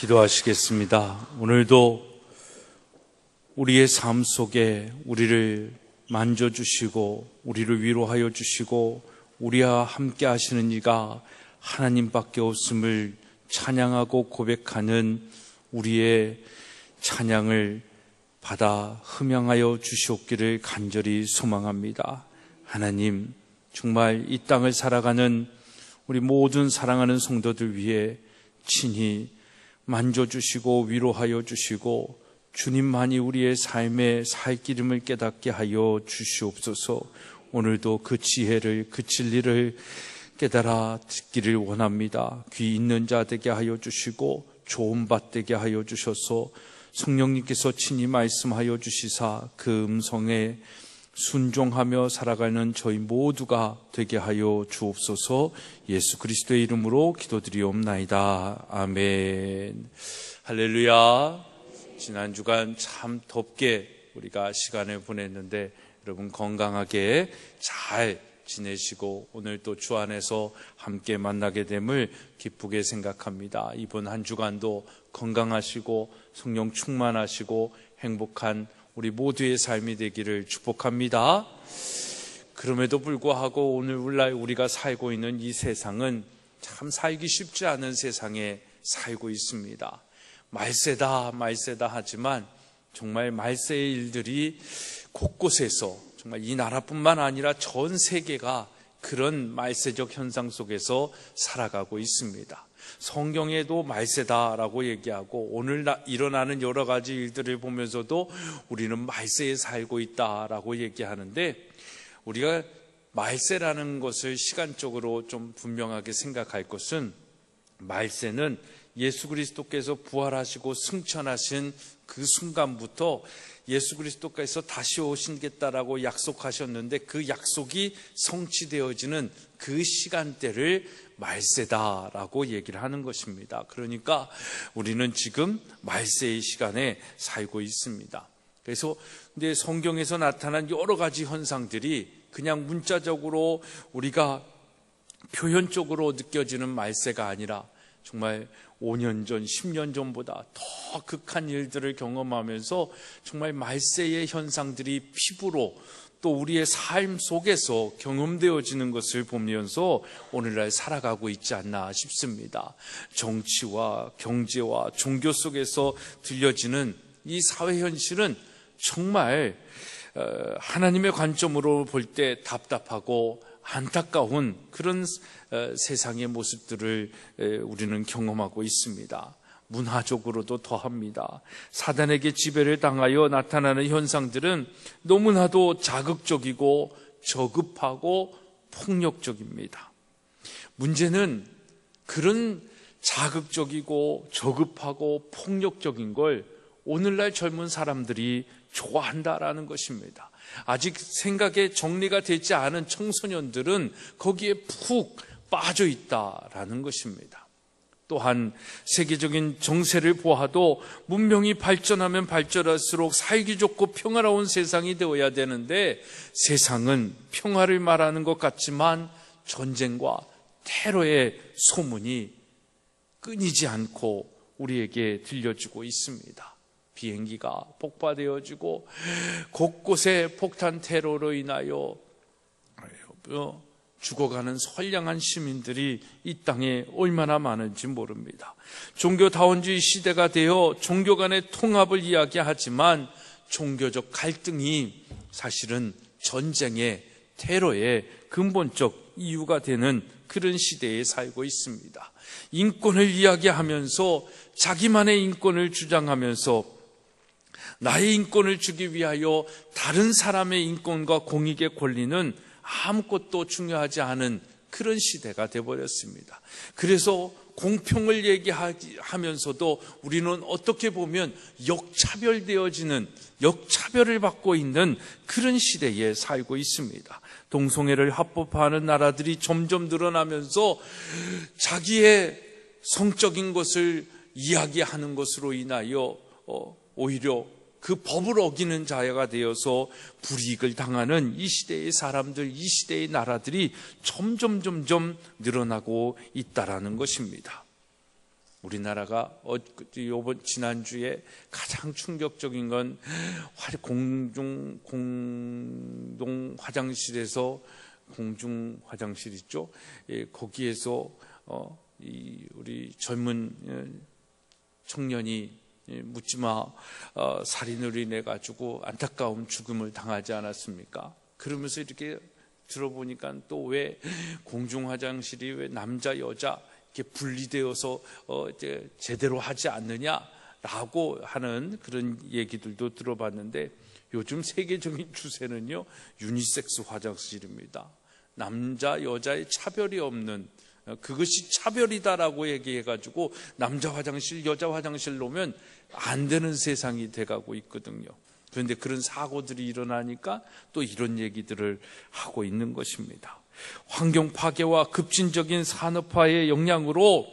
기도하시겠습니다. 오늘도 우리의 삶 속에 우리를 만져주시고 우리를 위로하여 주시고 우리와 함께 하시는 이가 하나님밖에 없음을 찬양하고 고백하는 우리의 찬양을 받아 흠양하여 주시옵기를 간절히 소망합니다. 하나님, 정말 이 땅을 살아가는 우리 모든 사랑하는 성도들 위해 친히 만져주시고 위로하여 주시고 주님만이 우리의 삶의 살 기름을 깨닫게 하여 주시옵소서. 오늘도 그 지혜를, 그 진리를 깨달아 듣기를 원합니다. 귀 있는 자 되게 하여 주시고 좋은 밭 되게 하여 주셔서 성령님께서 친히 말씀하여 주시사 그 음성에 순종하며 살아가는 저희 모두가 되게 하여 주옵소서. 예수 그리스도의 이름으로 기도드리옵나이다. 아멘. 할렐루야. 지난 주간 참 덥게 우리가 시간을 보냈는데 여러분 건강하게 잘 지내시고 오늘 또 주 안에서 함께 만나게 됨을 기쁘게 생각합니다. 이번 한 주간도 건강하시고 성령 충만하시고 행복한 우리 모두의 삶이 되기를 축복합니다. 그럼에도 불구하고 오늘날 우리가 살고 있는 이 세상은 참 살기 쉽지 않은 세상에 살고 있습니다. 말세다 하지만 정말 말세의 일들이 곳곳에서 정말 이 나라뿐만 아니라 전 세계가 그런 말세적 현상 속에서 살아가고 있습니다. 성경에도 말세다라고 얘기하고 오늘 일어나는 여러 가지 일들을 보면서도 우리는 말세에 살고 있다라고 얘기하는데 우리가 말세라는 것을 시간적으로 좀 분명하게 생각할 것은 말세는 예수 그리스도께서 부활하시고 승천하신 그 순간부터 예수 그리스도께서 다시 오시겠다라고 약속하셨는데 그 약속이 성취되어지는 그 시간대를 말세다라고 얘기를 하는 것입니다. 그러니까 우리는 지금 말세의 시간에 살고 있습니다. 그래서 근데 성경에서 나타난 여러 가지 현상들이 그냥 문자적으로 우리가 표현적으로 느껴지는 말세가 아니라 정말 5년 전, 10년 전보다 더 극한 일들을 경험하면서 정말 말세의 현상들이 피부로 또 우리의 삶 속에서 경험되어지는 것을 보면서 오늘날 살아가고 있지 않나 싶습니다. 정치와 경제와 종교 속에서 들려지는 이 사회 현실은 정말 하나님의 관점으로 볼 때 답답하고 안타까운 그런 세상의 모습들을 우리는 경험하고 있습니다. 문화적으로도 더합니다. 사단에게 지배를 당하여 나타나는 현상들은 너무나도 자극적이고 저급하고 폭력적입니다. 문제는 그런 자극적이고 저급하고 폭력적인 걸 오늘날 젊은 사람들이 좋아한다라는 것입니다. 아직 생각에 정리가 되지 않은 청소년들은 거기에 푹 빠져 있다라는 것입니다. 또한 세계적인 정세를 보아도 문명이 발전하면 발전할수록 살기 좋고 평화로운 세상이 되어야 되는데 세상은 평화를 말하는 것 같지만 전쟁과 테러의 소문이 끊이지 않고 우리에게 들려주고 있습니다. 비행기가 폭파되어지고 곳곳에 폭탄 테러로 인하여 죽어가는 선량한 시민들이 이 땅에 얼마나 많은지 모릅니다. 종교다원주의 시대가 되어 종교 간의 통합을 이야기하지만 종교적 갈등이 사실은 전쟁의 테러의 근본적 이유가 되는 그런 시대에 살고 있습니다. 인권을 이야기하면서 자기만의 인권을 주장하면서 나의 인권을 주기 위하여 다른 사람의 인권과 공익의 권리는 아무것도 중요하지 않은 그런 시대가 되어버렸습니다. 그래서 공평을 얘기하면서도 우리는 어떻게 보면 역차별되어지는, 역차별을 받고 있는 그런 시대에 살고 있습니다. 동성애를 합법화하는 나라들이 점점 늘어나면서 자기의 성적인 것을 이야기하는 것으로 인하여 오히려 그 법을 어기는 자가 되어서 불이익을 당하는 이 시대의 사람들, 이 시대의 나라들이 점점 늘어나고 있다라는 것입니다. 우리나라가 지난주에 가장 충격적인 건 공동 화장실에서, 공중 화장실 있죠? 거기에서 우리 젊은 청년이 묻지마 살인으로 인해 가지고 안타까운 죽음을 당하지 않았습니까? 그러면서 이렇게 들어보니까 또 왜 공중 화장실이 왜 남자 여자 이렇게 분리되어서 이제 제대로 하지 않느냐라고 하는 그런 얘기들도 들어봤는데, 요즘 세계적인 추세는요 유니섹스 화장실입니다. 남자 여자의 차별이 없는, 그것이 차별이다라고 얘기해가지고 남자 화장실 여자 화장실 놓으면 안 되는 세상이 돼가고 있거든요. 그런데 그런 사고들이 일어나니까 또 이런 얘기들을 하고 있는 것입니다. 환경 파괴와 급진적인 산업화의 영향으로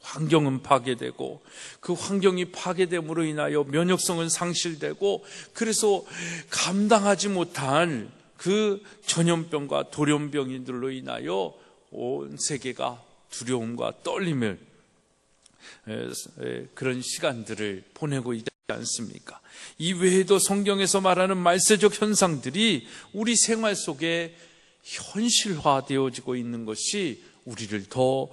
환경은 파괴되고, 그 환경이 파괴됨으로 인하여 면역성은 상실되고, 그래서 감당하지 못한 그 전염병과 돌연병들로 인하여 온 세계가 두려움과 떨림을, 그런 시간들을 보내고 있지 않습니까? 이 외에도 성경에서 말하는 말세적 현상들이 우리 생활 속에 현실화되어지고 있는 것이 우리를 더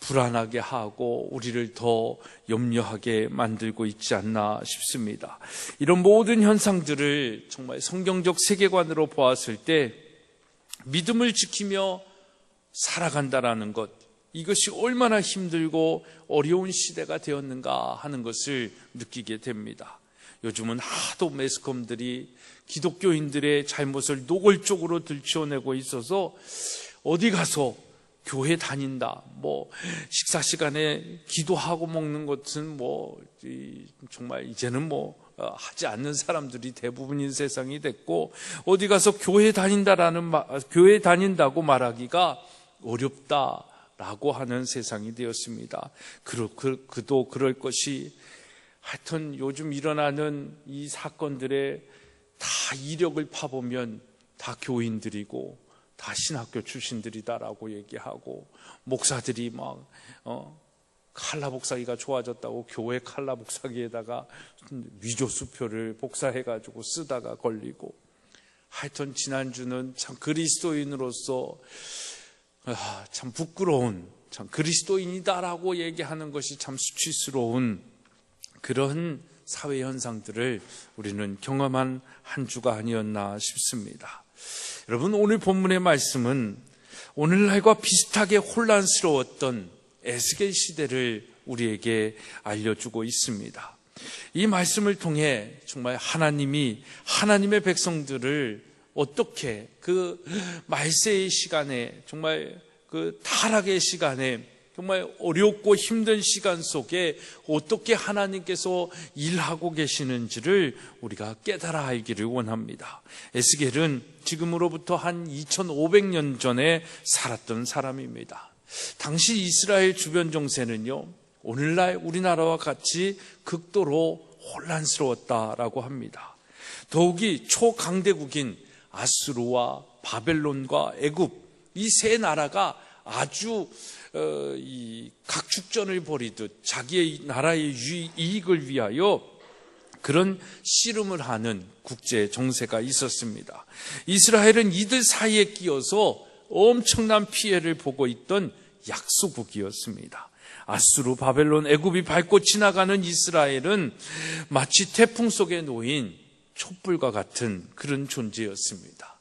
불안하게 하고 우리를 더 염려하게 만들고 있지 않나 싶습니다. 이런 모든 현상들을 정말 성경적 세계관으로 보았을 때 믿음을 지키며 살아간다라는 것, 이것이 얼마나 힘들고 어려운 시대가 되었는가 하는 것을 느끼게 됩니다. 요즘은 하도 매스컴들이 기독교인들의 잘못을 노골적으로 들춰내고 있어서 어디 가서 교회 다닌다, 식사 시간에 기도하고 먹는 것은 정말 이제는 하지 않는 사람들이 대부분인 세상이 됐고, 어디 가서 교회 다닌다고 말하기가 어렵다라고 하는 세상이 되었습니다. 그도 그럴 것이, 하여튼 요즘 일어나는 이 사건들의 다 이력을 파보면 다 교인들이고 다 신학교 출신들이다라고 얘기하고, 목사들이 칼라 복사기가 좋아졌다고 교회 칼라 복사기에다가 위조 수표를 복사해가지고 쓰다가 걸리고, 하여튼 지난주는 참 그리스도인으로서 참 부끄러운, 참 그리스도인이다라고 얘기하는 것이 참 수치스러운 그런 사회 현상들을 우리는 경험한 한 주가 아니었나 싶습니다. 여러분, 오늘 본문의 말씀은 오늘날과 비슷하게 혼란스러웠던 에스겔 시대를 우리에게 알려주고 있습니다. 이 말씀을 통해 정말 하나님이 하나님의 백성들을 어떻게 그 말세의 시간에, 정말 그 타락의 시간에, 정말 어렵고 힘든 시간 속에 어떻게 하나님께서 일하고 계시는지를 우리가 깨달아 알기를 원합니다. 에스겔은 지금으로부터 한 2500년 전에 살았던 사람입니다. 당시 이스라엘 주변 정세는요, 오늘날 우리나라와 같이 극도로 혼란스러웠다라고 합니다. 더욱이 초강대국인 아수르와 바벨론과 애굽, 이 세 나라가 아주 이 각축전을 벌이듯 자기의 나라의 이익을 위하여 그런 씨름을 하는 국제 정세가 있었습니다. 이스라엘은 이들 사이에 끼어서 엄청난 피해를 보고 있던 약소국이었습니다. 아수르, 바벨론, 애굽이 밟고 지나가는 이스라엘은 마치 태풍 속에 놓인 촛불과 같은 그런 존재였습니다.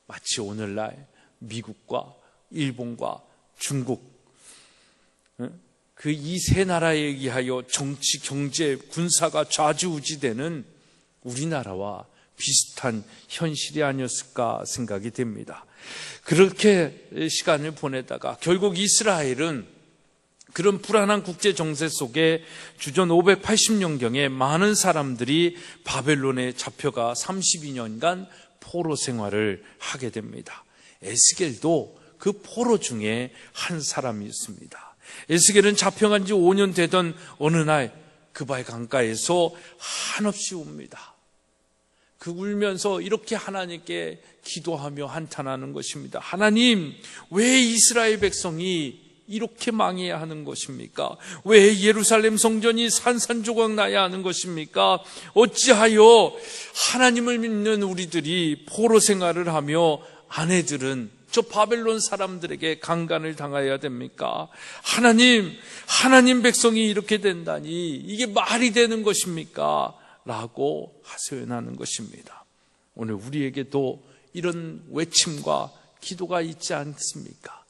마치 오늘날 미국과 일본과 중국, 그 이 세 나라에 의하여 정치, 경제, 군사가 좌지우지되는 우리나라와 비슷한 현실이 아니었을까 생각이 됩니다. 그렇게 시간을 보내다가 결국 이스라엘은 그런 불안한 국제 정세 속에 주전 580년경에 많은 사람들이 바벨론에 잡혀가 32년간 포로 생활을 하게 됩니다. 에스겔도 그 포로 중에 한 사람이었습니다. 에스겔은 잡혀간 지 5년 되던 어느 날 그발 강가에서 한없이 웁니다. 그 울면서 이렇게 하나님께 기도하며 한탄하는 것입니다. 하나님, 왜 이스라엘 백성이 이렇게 망해야 하는 것입니까? 왜 예루살렘 성전이 산산조각 나야 하는 것입니까? 어찌하여 하나님을 믿는 우리들이 포로 생활을 하며 아내들은 저 바벨론 사람들에게 강간을 당해야 됩니까? 하나님 백성이 이렇게 된다니 이게 말이 되는 것입니까? 라고 하소연하는 것입니다. 오늘 우리에게도 이런 외침과 기도가 있지 않습니까?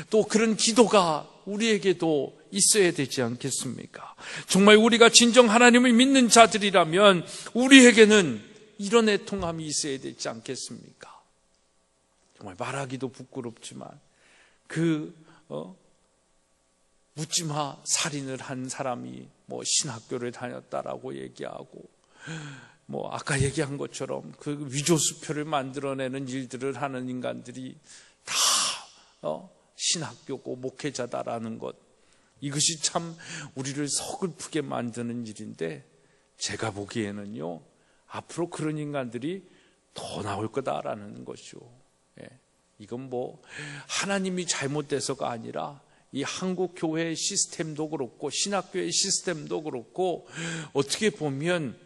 또 그런 기도가 우리에게도 있어야 되지 않겠습니까? 정말 우리가 진정 하나님을 믿는 자들이라면 우리에게는 이런 애통함이 있어야 되지 않겠습니까? 정말 말하기도 부끄럽지만 묻지마 살인을 한 사람이 신학교를 다녔다라고 얘기하고 아까 얘기한 것처럼 그 위조수표를 만들어내는 일들을 하는 인간들이 다 신학교고 목회자다라는 것, 이것이 참 우리를 서글프게 만드는 일인데 제가 보기에는요 앞으로 그런 인간들이 더 나올 거다라는 것이죠. 이건 하나님이 잘못돼서가 아니라 이 한국 교회의 시스템도 그렇고 신학교의 시스템도 그렇고 어떻게 보면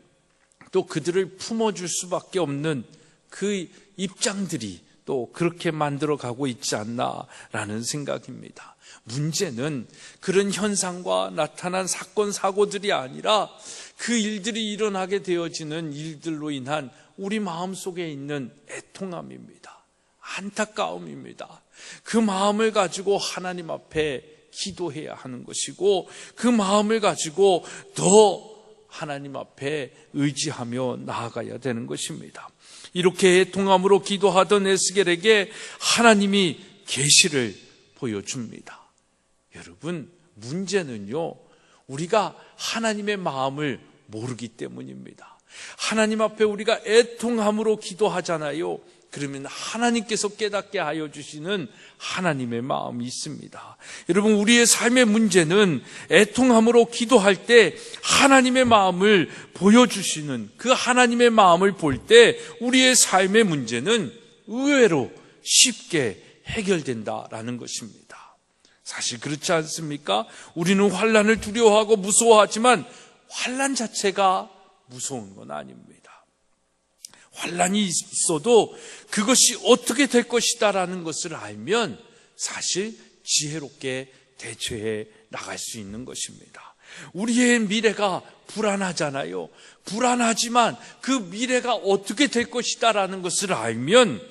또 그들을 품어줄 수밖에 없는 그 입장들이 또 그렇게 만들어가고 있지 않나라는 생각입니다. 문제는 그런 현상과 나타난 사건 사고들이 아니라 그 일들이 일어나게 되어지는 일들로 인한 우리 마음속에 있는 애통함입니다. 안타까움입니다. 그 마음을 가지고 하나님 앞에 기도해야 하는 것이고 그 마음을 가지고 더 하나님 앞에 의지하며 나아가야 되는 것입니다. 이렇게 애통함으로 기도하던 에스겔에게 하나님이 계시를 보여줍니다. 여러분, 문제는요 우리가 하나님의 마음을 모르기 때문입니다. 하나님 앞에 우리가 애통함으로 기도하잖아요. 그러면 하나님께서 깨닫게 하여 주시는 하나님의 마음이 있습니다. 여러분, 우리의 삶의 문제는 애통함으로 기도할 때 하나님의 마음을 보여주시는 그 하나님의 마음을 볼 때 우리의 삶의 문제는 의외로 쉽게 해결된다라는 것입니다. 사실 그렇지 않습니까? 우리는 환난을 두려워하고 무서워하지만 환난 자체가 무서운 건 아닙니다. 환난이 있어도 그것이 어떻게 될 것이다라는 것을 알면 사실 지혜롭게 대처해 나갈 수 있는 것입니다. 우리의 미래가 불안하잖아요. 불안하지만 그 미래가 어떻게 될 것이다라는 것을 알면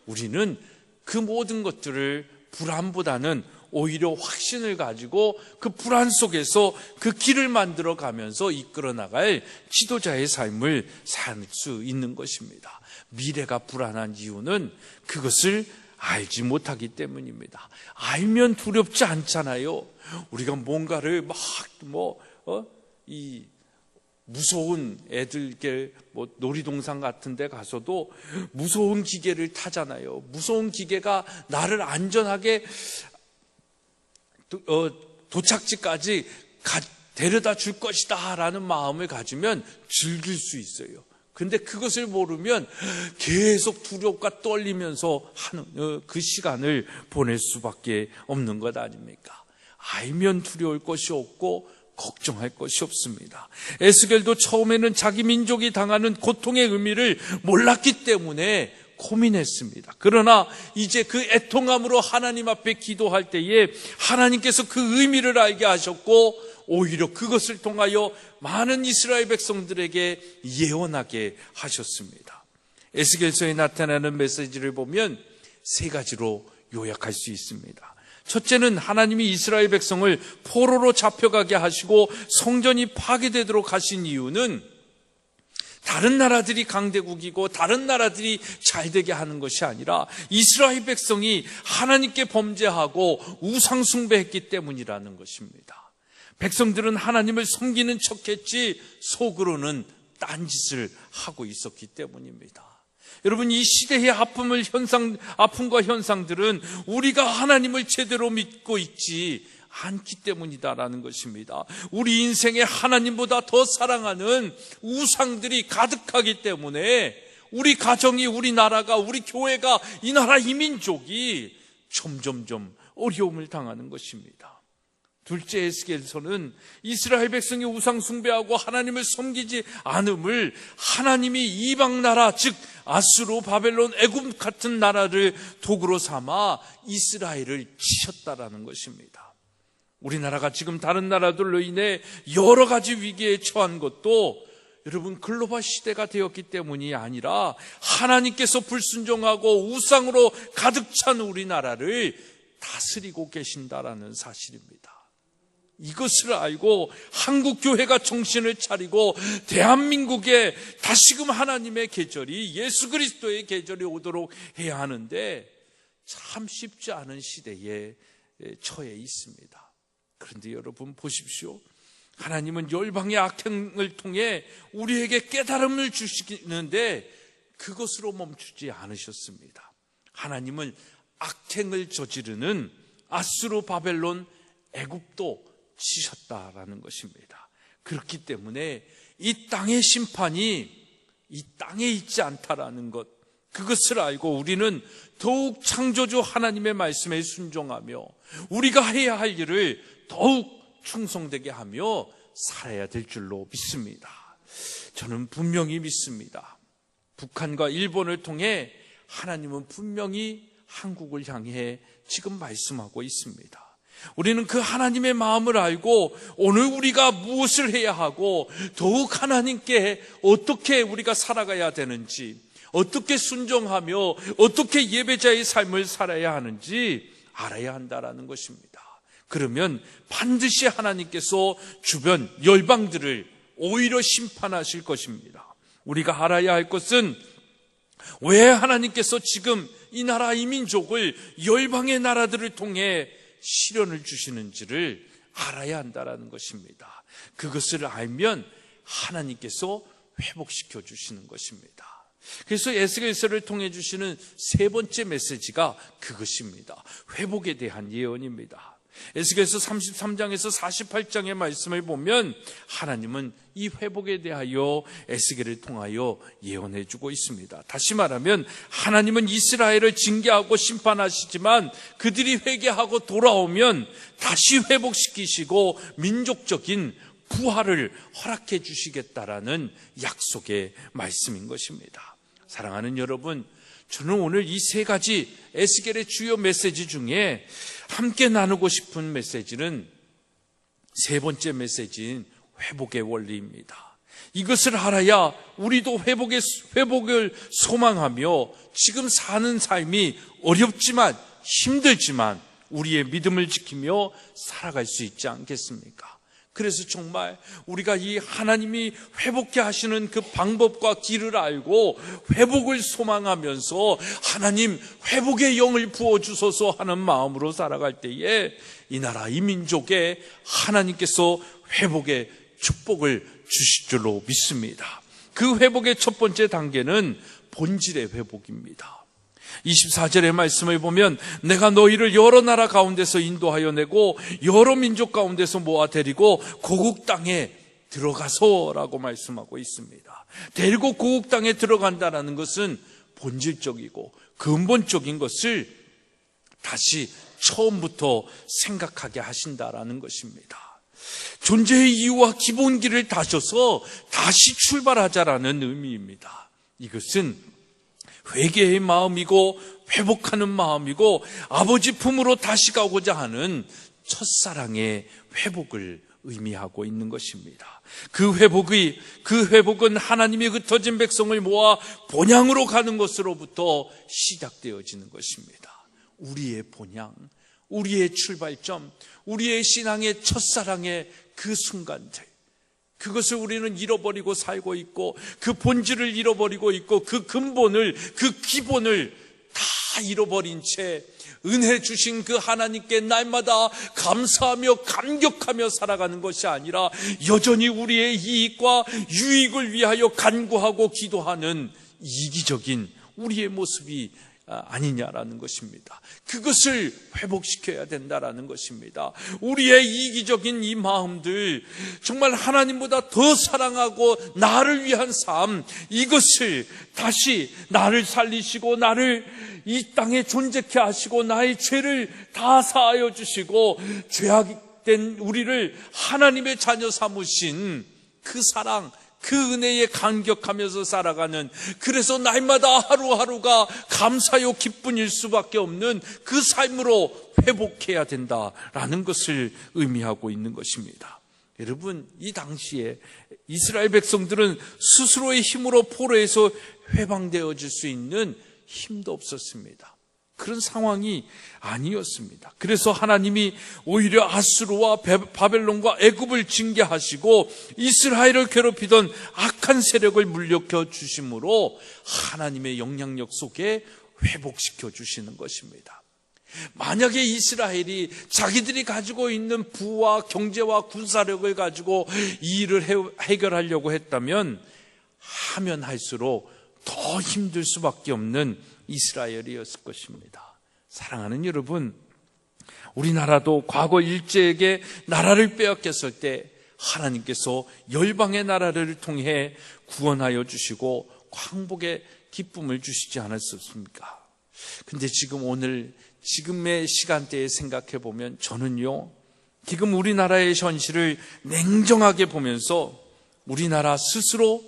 우리는 그 모든 것들을 불안보다는 오히려 확신을 가지고 그 불안 속에서 그 길을 만들어 가면서 이끌어 나갈 지도자의 삶을 살 수 있는 것입니다. 미래가 불안한 이유는 그것을 알지 못하기 때문입니다. 알면 두렵지 않잖아요. 우리가 뭔가를 무서운 애들께 놀이동산 같은 데 가서도 무서운 기계를 타잖아요. 무서운 기계가 나를 안전하게 도착지까지 데려다 줄 것이다 라는 마음을 가지면 즐길 수 있어요. 근데 그것을 모르면 계속 두렵고 떨리면서 하는 그 시간을 보낼 수밖에 없는 것 아닙니까? 알면 두려울 것이 없고 걱정할 것이 없습니다. 에스겔도 처음에는 자기 민족이 당하는 고통의 의미를 몰랐기 때문에 고민했습니다. 그러나 이제 그 애통함으로 하나님 앞에 기도할 때에 하나님께서 그 의미를 알게 하셨고 오히려 그것을 통하여 많은 이스라엘 백성들에게 예언하게 하셨습니다. 에스겔서에 나타나는 메시지를 보면 세 가지로 요약할 수 있습니다. 첫째는 하나님이 이스라엘 백성을 포로로 잡혀가게 하시고 성전이 파괴되도록 하신 이유는 다른 나라들이 강대국이고 다른 나라들이 잘되게 하는 것이 아니라 이스라엘 백성이 하나님께 범죄하고 우상 숭배했기 때문이라는 것입니다. 백성들은 하나님을 섬기는 척했지 속으로는 딴짓을 하고 있었기 때문입니다. 여러분, 이 시대의 아픔과 현상들은 우리가 하나님을 제대로 믿고 있지 않기 때문이다라는 것입니다. 우리 인생에 하나님보다 더 사랑하는 우상들이 가득하기 때문에 우리 가정이, 우리 나라가, 우리 교회가, 이 나라 이 민족이 점점점 어려움을 당하는 것입니다. 둘째, 에스겔서는 이스라엘 백성이 우상 숭배하고 하나님을 섬기지 않음을 하나님이 이방 나라, 즉 아수르, 바벨론, 애굽 같은 나라를 도구로 삼아 이스라엘을 치셨다라는 것입니다. 우리나라가 지금 다른 나라들로 인해 여러 가지 위기에 처한 것도 여러분 글로벌 시대가 되었기 때문이 아니라 하나님께서 불순종하고 우상으로 가득 찬 우리나라를 다스리고 계신다라는 사실입니다. 이것을 알고 한국 교회가 정신을 차리고 대한민국에 다시금 하나님의 계절이, 예수 그리스도의 계절이 오도록 해야 하는데 참 쉽지 않은 시대에 처해 있습니다. 그런데 여러분 보십시오. 하나님은 열방의 악행을 통해 우리에게 깨달음을 주시는데 그것으로 멈추지 않으셨습니다. 하나님은 악행을 저지르는 아수르, 바벨론, 애굽도 치셨다라는 것입니다. 그렇기 때문에 이 땅의 심판이 이 땅에 있지 않다라는 것, 그것을 알고 우리는 더욱 창조주 하나님의 말씀에 순종하며 우리가 해야 할 일을 더욱 충성되게 하며 살아야 될 줄로 믿습니다. 저는 분명히 믿습니다. 북한과 일본을 통해 하나님은 분명히 한국을 향해 지금 말씀하고 있습니다. 우리는 그 하나님의 마음을 알고 오늘 우리가 무엇을 해야 하고 더욱 하나님께 어떻게 우리가 살아가야 되는지, 어떻게 순종하며 어떻게 예배자의 삶을 살아야 하는지 알아야 한다라는 것입니다. 그러면 반드시 하나님께서 주변 열방들을 오히려 심판하실 것입니다. 우리가 알아야 할 것은 왜 하나님께서 지금 이 나라, 이 민족을 열방의 나라들을 통해 시련을 주시는지를 알아야 한다는 것입니다. 그것을 알면 하나님께서 회복시켜 주시는 것입니다. 그래서 에스겔서를 통해 주시는 세 번째 메시지가 그것입니다. 회복에 대한 예언입니다. 에스겔서 33장에서 48장의 말씀을 보면 하나님은 이 회복에 대하여 에스겔을 통하여 예언해 주고 있습니다. 다시 말하면 하나님은 이스라엘을 징계하고 심판하시지만 그들이 회개하고 돌아오면 다시 회복시키시고 민족적인 부활을 허락해 주시겠다라는 약속의 말씀인 것입니다. 사랑하는 여러분, 저는 오늘 이 세 가지 에스겔의 주요 메시지 중에 함께 나누고 싶은 메시지는 세 번째 메시지인 회복의 원리입니다. 이것을 알아야 우리도 회복을 소망하며 지금 사는 삶이 어렵지만 힘들지만 우리의 믿음을 지키며 살아갈 수 있지 않겠습니까? 그래서 정말 우리가 이 하나님이 회복케 하시는 그 방법과 길을 알고 회복을 소망하면서 하나님 회복의 영을 부어주소서 하는 마음으로 살아갈 때에 이 나라, 이 민족에 하나님께서 회복의 축복을 주실 줄로 믿습니다. 그 회복의 첫 번째 단계는 본질의 회복입니다. 24절의 말씀을 보면 내가 너희를 여러 나라 가운데서 인도하여 내고 여러 민족 가운데서 모아 데리고 고국 땅에 들어가서라고 말씀하고 있습니다. 데리고 고국 땅에 들어간다는 것은 본질적이고 근본적인 것을 다시 처음부터 생각하게 하신다라는 것입니다. 존재의 이유와 기본기를 다져서 다시 출발하자라는 의미입니다. 이것은 회개의 마음이고 회복하는 마음이고 아버지 품으로 다시 가고자 하는 첫사랑의 회복을 의미하고 있는 것입니다. 그 회복은 하나님이 흩어진 백성을 모아 본향으로 가는 것으로부터 시작되어지는 것입니다. 우리의 본향, 우리의 출발점, 우리의 신앙의 첫사랑의 그 순간들, 그것을 우리는 잃어버리고 살고 있고 그 본질을 잃어버리고 있고 그 근본을, 그 기본을 다 잃어버린 채 은혜 주신 그 하나님께 날마다 감사하며 감격하며 살아가는 것이 아니라 여전히 우리의 이익과 유익을 위하여 간구하고 기도하는 이기적인 우리의 모습이 아니냐라는 것입니다. 그것을 회복시켜야 된다라는 것입니다. 우리의 이기적인 이 마음들, 정말 하나님보다 더 사랑하고 나를 위한 삶, 이것을 다시 나를 살리시고 나를 이 땅에 존재케 하시고 나의 죄를 다 사하여 주시고 죄악된 우리를 하나님의 자녀 삼으신 그 사랑, 그 은혜에 감격하면서 살아가는, 그래서 날마다 하루하루가 감사요 기쁨일 수밖에 없는 그 삶으로 회복해야 된다라는 것을 의미하고 있는 것입니다. 여러분, 이 당시에 이스라엘 백성들은 스스로의 힘으로 포로에서 해방되어질 수 있는 힘도 없었습니다. 그런 상황이 아니었습니다. 그래서 하나님이 오히려 아수르와 바벨론과 애굽을 징계하시고 이스라엘을 괴롭히던 악한 세력을 물리켜 주심으로 하나님의 영향력 속에 회복시켜 주시는 것입니다. 만약에 이스라엘이 자기들이 가지고 있는 부와 경제와 군사력을 가지고 이 일을 해결하려고 했다면 하면 할수록 더 힘들 수밖에 없는 이스라엘이었을 것입니다. 사랑하는 여러분, 우리나라도 과거 일제에게 나라를 빼앗겼을 때 하나님께서 열방의 나라를 통해 구원하여 주시고 광복의 기쁨을 주시지 않았습니까? 근데 지금 오늘 지금의 시간대에 생각해 보면 저는요, 지금 우리나라의 현실을 냉정하게 보면서 우리나라 스스로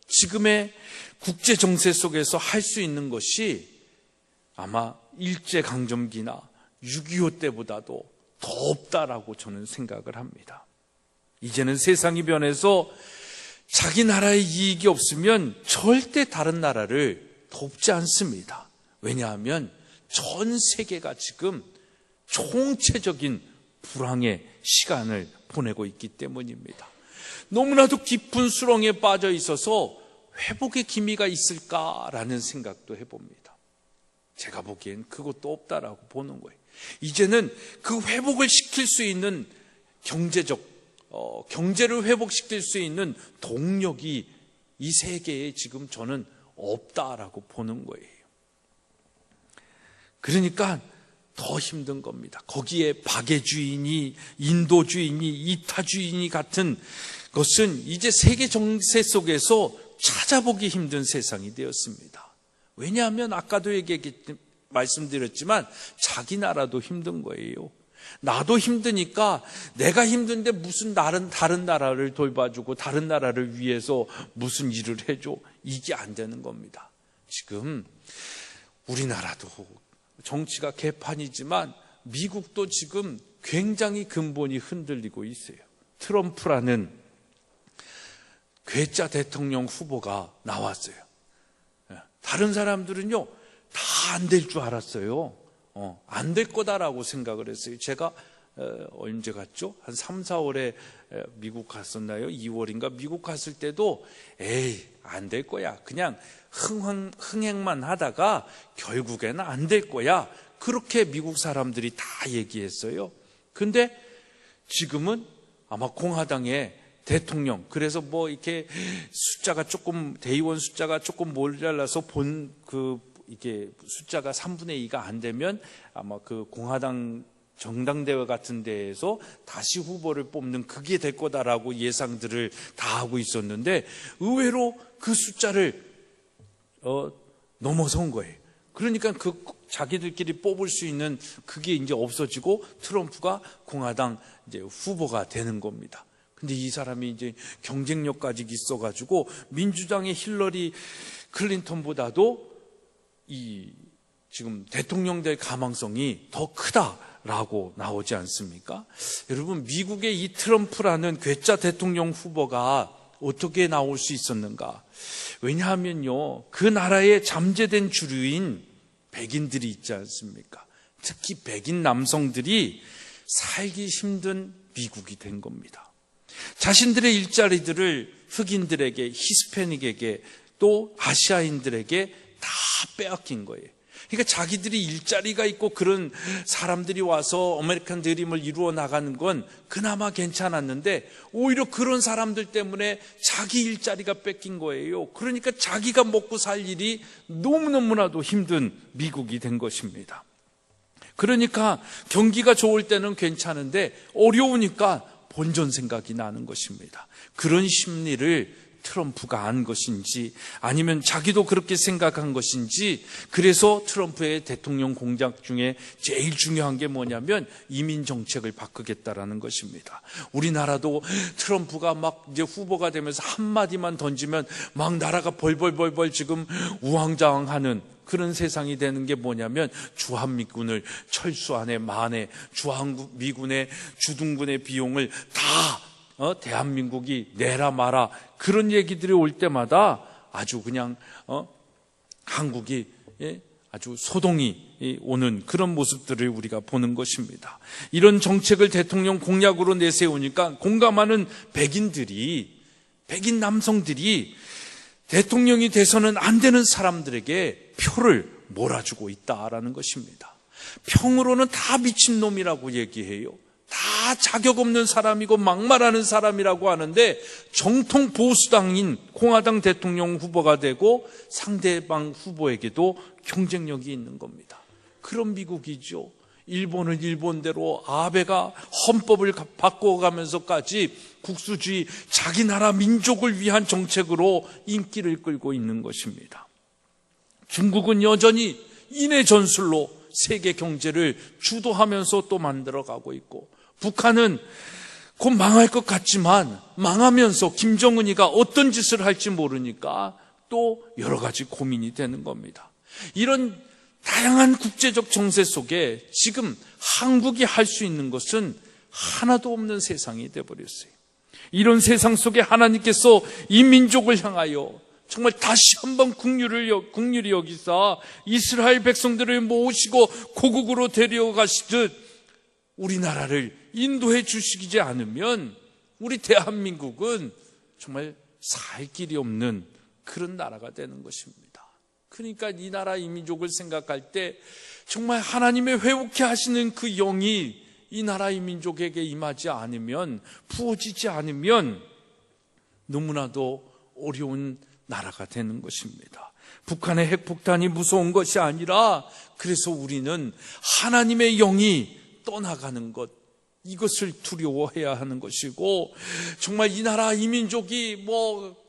지금의 국제 정세 속에서 할 수 있는 것이 아마 일제강점기나 6.25 때보다도 더 없다라고 저는 생각을 합니다. 이제는 세상이 변해서 자기 나라의 이익이 없으면 절대 다른 나라를 돕지 않습니다. 왜냐하면 전 세계가 지금 총체적인 불황의 시간을 보내고 있기 때문입니다. 너무나도 깊은 수렁에 빠져 있어서 회복의 기미가 있을까라는 생각도 해봅니다. 제가 보기엔 그것도 없다라고 보는 거예요. 이제는 그 회복을 시킬 수 있는 경제를 회복시킬 수 있는 동력이 이 세계에 지금 저는 없다라고 보는 거예요. 그러니까 더 힘든 겁니다. 거기에 박애주의니 인도주의니 이타주의니 같은 것은 이제 세계 정세 속에서 찾아보기 힘든 세상이 되었습니다. 왜냐하면 아까도 말씀드렸지만 자기 나라도 힘든 거예요. 나도 힘드니까 내가 힘든데 무슨 다른 나라를 돌봐주고 다른 나라를 위해서 무슨 일을 해줘, 이게 안 되는 겁니다. 지금 우리나라도 정치가 개판이지만 미국도 지금 굉장히 근본이 흔들리고 있어요. 트럼프라는 괴짜 대통령 후보가 나왔어요. 다른 사람들은요, 다 안 될 줄 알았어요. 안 될 거다라고 생각을 했어요. 제가 언제 갔죠? 한 3, 4월에 미국 갔었나요? 2월인가? 미국 갔을 때도 에이, 안 될 거야. 그냥 흥행만 하다가 결국에는 안 될 거야. 그렇게 미국 사람들이 다 얘기했어요. 근데 지금은 아마 공화당의 대통령, 그래서 뭐 이렇게 숫자가 조금, 대의원 숫자가 조금 모자라서 이게 숫자가 3분의 2가 안 되면 아마 그 공화당 정당대회 같은 데에서 다시 후보를 뽑는 그게 될 거다라고 예상들을 다 하고 있었는데 의외로 그 숫자를 넘어선 거예요. 그러니까 그 자기들끼리 뽑을 수 있는 그게 이제 없어지고 트럼프가 공화당 이제 후보가 되는 겁니다. 근데 이 사람이 이제 경쟁력까지 있어가지고 민주당의 힐러리 클린턴보다도 지금 대통령 될 가망성이 더 크다라고 나오지 않습니까? 여러분, 미국의 이 트럼프라는 괴짜 대통령 후보가 어떻게 나올 수 있었는가? 왜냐하면요, 그 나라의 잠재된 주류인 백인들이 있지 않습니까? 특히 백인 남성들이 살기 힘든 미국이 된 겁니다. 자신들의 일자리들을 흑인들에게, 히스패닉에게, 또 아시아인들에게 다 빼앗긴 거예요. 그러니까 자기들이 일자리가 있고 그런 사람들이 와서 아메리칸 드림을 이루어 나가는 건 그나마 괜찮았는데 오히려 그런 사람들 때문에 자기 일자리가 뺏긴 거예요. 그러니까 자기가 먹고 살 일이 너무너무나도 힘든 미국이 된 것입니다. 그러니까 경기가 좋을 때는 괜찮은데 어려우니까 본전 생각이 나는 것입니다. 그런 심리를 트럼프가 안 것인지 아니면 자기도 그렇게 생각한 것인지, 그래서 트럼프의 대통령 공작 중에 제일 중요한 게 뭐냐면 이민 정책을 바꾸겠다라는 것입니다. 우리나라도 트럼프가 막 이제 후보가 되면서 한마디만 던지면 막 나라가 벌벌벌벌 지금 우왕좌왕하는 그런 세상이 되는 게 뭐냐면 주한미군을 철수 안에 만에 주한미군의 주둔군의 비용을 다 대한민국이 내라 마라 그런 얘기들이 올 때마다 아주 그냥 한국이 아주 소동이 오는 그런 모습들을 우리가 보는 것입니다. 이런 정책을 대통령 공약으로 내세우니까 공감하는 백인 남성들이 대통령이 돼서는 안 되는 사람들에게 표를 몰아주고 있다라는 것입니다. 평으로는 다 미친놈이라고 얘기해요. 다 자격 없는 사람이고 막말하는 사람이라고 하는데 정통 보수당인 공화당 대통령 후보가 되고 상대방 후보에게도 경쟁력이 있는 겁니다. 그런 미국이죠. 일본을 일본대로 아베가 헌법을 바꿔가면서까지 국수주의 자기 나라 민족을 위한 정책으로 인기를 끌고 있는 것입니다. 중국은 여전히 인해 전술로 세계 경제를 주도하면서 또 만들어가고 있고, 북한은 곧 망할 것 같지만 망하면서 김정은이가 어떤 짓을 할지 모르니까 또 여러 가지 고민이 되는 겁니다. 이런 다양한 국제적 정세 속에 지금 한국이 할 수 있는 것은 하나도 없는 세상이 되어버렸어요. 이런 세상 속에 하나님께서 이 민족을 향하여 정말 다시 한번 긍휼히 여기사 이스라엘 백성들을 모으시고 고국으로 데려가시듯 우리나라를 인도해 주시지 않으면 우리 대한민국은 정말 살 길이 없는 그런 나라가 되는 것입니다. 그러니까 이 나라 이 민족을 생각할 때 정말 하나님의 회복케 하시는 그 영이 이 나라 이 민족에게 임하지 않으면, 부어지지 않으면 너무나도 어려운 나라가 되는 것입니다. 북한의 핵폭탄이 무서운 것이 아니라 그래서 우리는 하나님의 영이 떠나가는 것, 이것을 두려워해야 하는 것이고, 정말 이 나라 이 민족이